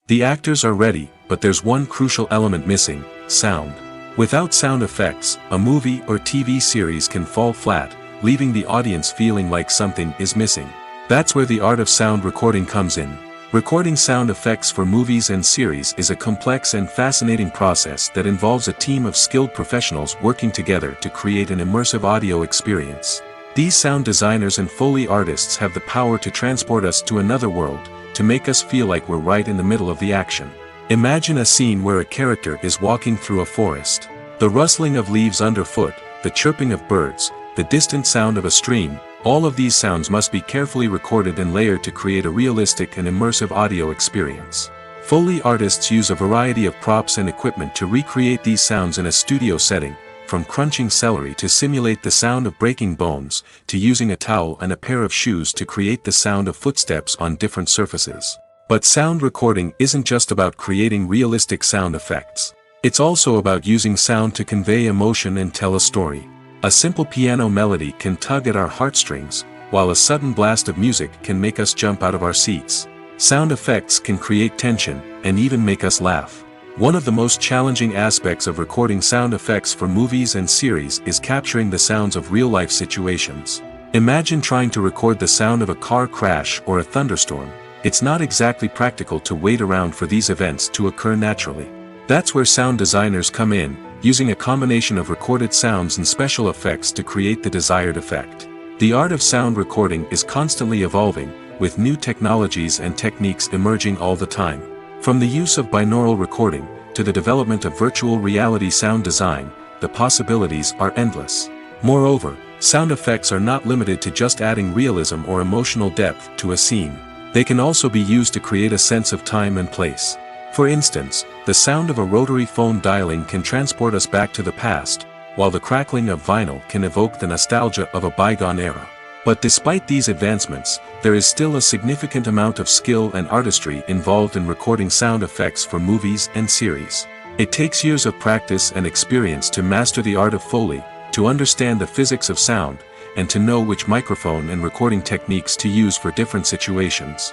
The actors are ready, but there's one crucial element missing: sound. Without sound effects, a movie or TV series can fall flat, leaving the audience feeling like something is missing. That's where the art of sound recording comes in. Recording sound effects for movies and series is a complex and fascinating process that involves a team of skilled professionals working together to create an immersive audio experience. These sound designers and Foley artists have the power to transport us to another world, to make us feel like we're right in the middle of the action. Imagine a scene where a character is walking through a forest. The rustling of leaves underfoot, the chirping of birds, the distant sound of a stream, all of these sounds must be carefully recorded and layered to create a realistic and immersive audio experience. Foley artists use a variety of props and equipment to recreate these sounds in a studio setting, from crunching celery to simulate the sound of breaking bones, to using a towel and a pair of shoes to create the sound of footsteps on different surfaces. But sound recording isn't just about creating realistic sound effects. It's also about using sound to convey emotion and tell a story. A simple piano melody can tug at our heartstrings, while a sudden blast of music can make us jump out of our seats. Sound effects can create tension, and even make us laugh. One of the most challenging aspects of recording sound effects for movies and series is capturing the sounds of real-life situations. Imagine trying to record the sound of a car crash or a thunderstorm. It's not exactly practical to wait around for these events to occur naturally. That's where sound designers come in, using a combination of recorded sounds and special effects to create the desired effect. The art of sound recording is constantly evolving, with new technologies and techniques emerging all the time. From the use of binaural recording, to the development of virtual reality sound design, the possibilities are endless. Moreover, sound effects are not limited to just adding realism or emotional depth to a scene. They can also be used to create a sense of time and place. For instance, the sound of a rotary phone dialing can transport us back to the past, while the crackling of vinyl can evoke the nostalgia of a bygone era. But despite these advancements, there is still a significant amount of skill and artistry involved in recording sound effects for movies and series. It takes years of practice and experience to master the art of Foley, to understand the physics of sound, and to know which microphone and recording techniques to use for different situations.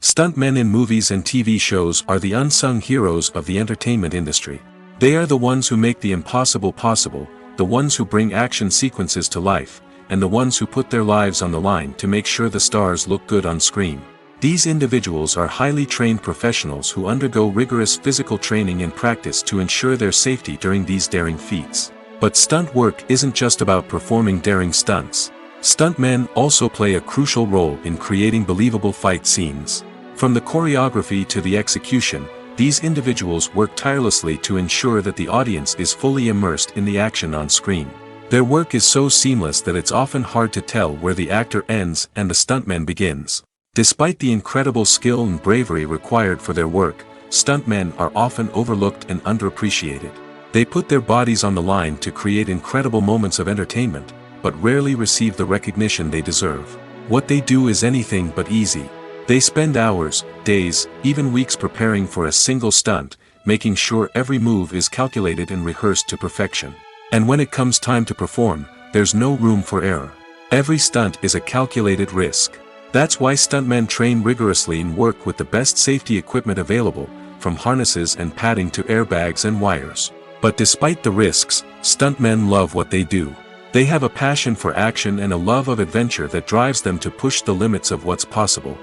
Stuntmen in movies and TV shows are the unsung heroes of the entertainment industry. They are the ones who make the impossible possible, the ones who bring action sequences to life, and the ones who put their lives on the line to make sure the stars look good on screen. These individuals are highly trained professionals who undergo rigorous physical training and practice to ensure their safety during these daring feats. But stunt work isn't just about performing daring stunts. Stuntmen also play a crucial role in creating believable fight scenes. From the choreography to the execution, these individuals work tirelessly to ensure that the audience is fully immersed in the action on screen. Their work is so seamless that it's often hard to tell where the actor ends and the stuntman begins. Despite the incredible skill and bravery required for their work, stuntmen are often overlooked and underappreciated. They put their bodies on the line to create incredible moments of entertainment, but rarely receive the recognition they deserve. What they do is anything but easy. They spend hours, days, even weeks preparing for a single stunt, making sure every move is calculated and rehearsed to perfection. And when it comes time to perform, there's no room for error. Every stunt is a calculated risk. That's why stuntmen train rigorously and work with the best safety equipment available, from harnesses and padding to airbags and wires. But despite the risks, stuntmen love what they do. They have a passion for action and a love of adventure that drives them to push the limits of what's possible.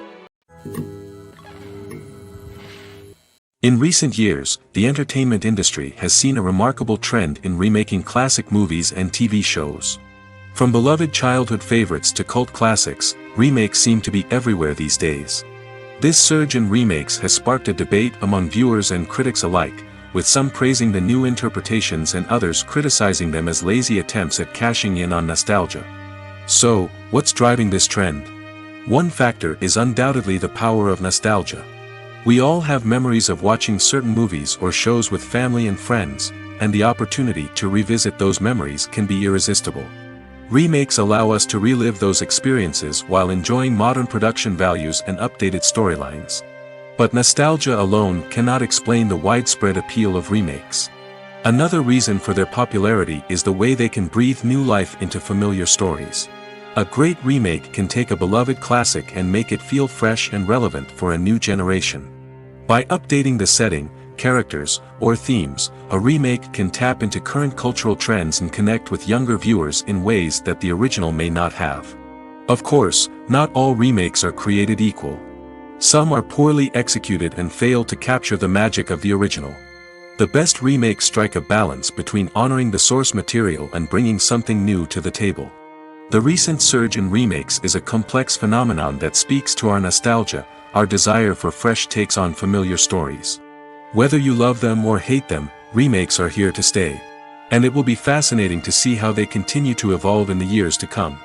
In recent years, the entertainment industry has seen a remarkable trend in remaking classic movies and TV shows. From beloved childhood favorites to cult classics, remakes seem to be everywhere these days. This surge in remakes has sparked a debate among viewers and critics alike, with some praising the new interpretations and others criticizing them as lazy attempts at cashing in on nostalgia. So, what's driving this trend? One factor is undoubtedly the power of nostalgia. We all have memories of watching certain movies or shows with family and friends, and the opportunity to revisit those memories can be irresistible. Remakes allow us to relive those experiences while enjoying modern production values and updated storylines. But nostalgia alone cannot explain the widespread appeal of remakes. Another reason for their popularity is the way they can breathe new life into familiar stories. A great remake can take a beloved classic and make it feel fresh and relevant for a new generation. By updating the setting, characters, or themes, a remake can tap into current cultural trends and connect with younger viewers in ways that the original may not have. Of course, not all remakes are created equal. Some are poorly executed and fail to capture the magic of the original. The best remakes strike a balance between honoring the source material and bringing something new to the table. The recent surge in remakes is a complex phenomenon that speaks to our nostalgia, our desire for fresh takes on familiar stories. Whether you love them or hate them, remakes are here to stay. And it will be fascinating to see how they continue to evolve in the years to come.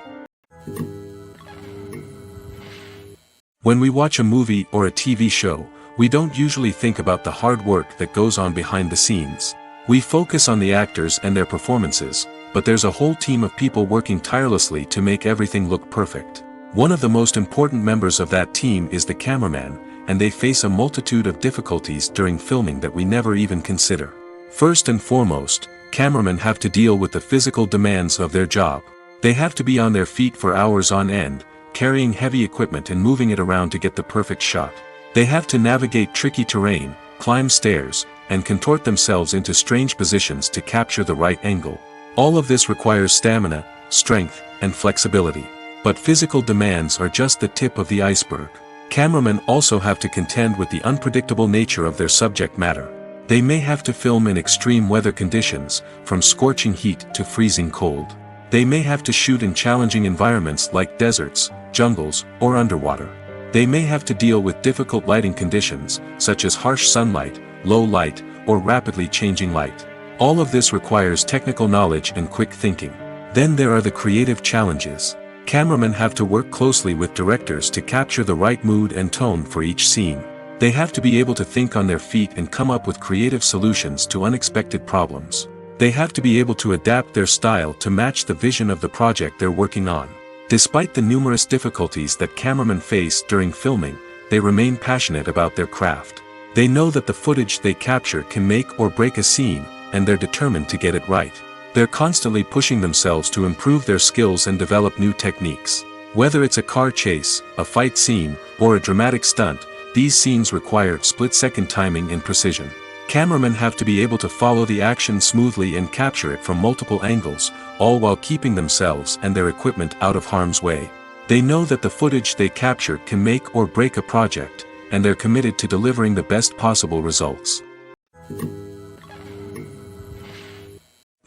When we watch a movie or a TV show, we don't usually think about the hard work that goes on behind the scenes. We focus on the actors and their performances, but there's a whole team of people working tirelessly to make everything look perfect. One of the most important members of that team is the cameraman, and they face a multitude of difficulties during filming that we never even consider. First and foremost, cameramen have to deal with the physical demands of their job. They have to be on their feet for hours on end, carrying heavy equipment and moving it around to get the perfect shot. They have to navigate tricky terrain, climb stairs, and contort themselves into strange positions to capture the right angle. All of this requires stamina, strength, and flexibility. But physical demands are just the tip of the iceberg. Cameramen also have to contend with the unpredictable nature of their subject matter. They may have to film in extreme weather conditions, from scorching heat to freezing cold. They may have to shoot in challenging environments like deserts, jungles, or underwater. They may have to deal with difficult lighting conditions, such as harsh sunlight, low light, or rapidly changing light. All of this requires technical knowledge and quick thinking. Then there are the creative challenges. Cameramen have to work closely with directors to capture the right mood and tone for each scene. They have to be able to think on their feet and come up with creative solutions to unexpected problems. They have to be able to adapt their style to match the vision of the project they're working on. Despite the numerous difficulties that cameramen face during filming, they remain passionate about their craft. They know that the footage they capture can make or break a scene, and they're determined to get it right. They're constantly pushing themselves to improve their skills and develop new techniques. Whether it's a car chase, a fight scene, or a dramatic stunt, these scenes require split-second timing and precision. Cameramen have to be able to follow the action smoothly and capture it from multiple angles, all while keeping themselves and their equipment out of harm's way. They know that the footage they capture can make or break a project, and they're committed to delivering the best possible results.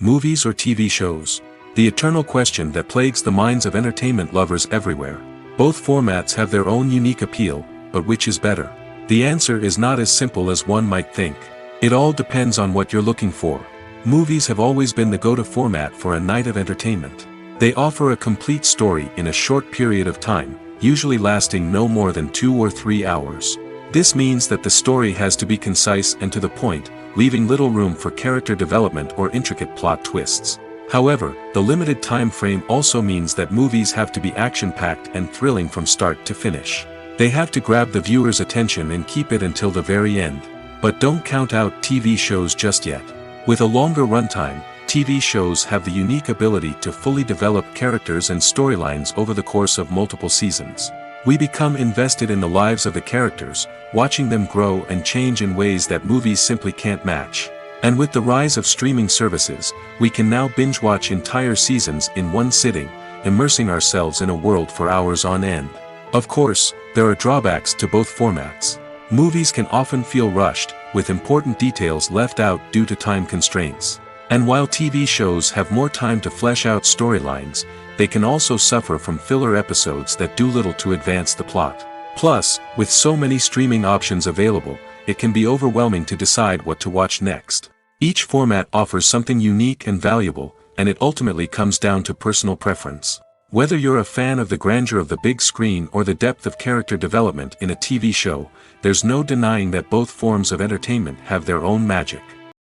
Movies or TV shows? The eternal question that plagues the minds of entertainment lovers everywhere. Both formats have their own unique appeal, but which is better? The answer is not as simple as one might think. It all depends on what you're looking for. Movies have always been the go-to format for a night of entertainment. They offer a complete story in a short period of time, usually lasting no more than 2 or 3 hours. This means that the story has to be concise and to the point, leaving little room for character development or intricate plot twists. However, the limited time frame also means that movies have to be action-packed and thrilling from start to finish. They have to grab the viewer's attention and keep it until the very end. But don't count out TV shows just yet. With a longer runtime, TV shows have the unique ability to fully develop characters and storylines over the course of multiple seasons. We become invested in the lives of the characters, watching them grow and change in ways that movies simply can't match. And with the rise of streaming services, we can now binge-watch entire seasons in one sitting, immersing ourselves in a world for hours on end. Of course, there are drawbacks to both formats. Movies can often feel rushed, with important details left out due to time constraints. And while TV shows have more time to flesh out storylines, they can also suffer from filler episodes that do little to advance the plot. Plus, with so many streaming options available, it can be overwhelming to decide what to watch next. Each format offers something unique and valuable, and it ultimately comes down to personal preference. Whether you're a fan of the grandeur of the big screen or the depth of character development in a TV show, there's no denying that both forms of entertainment have their own magic.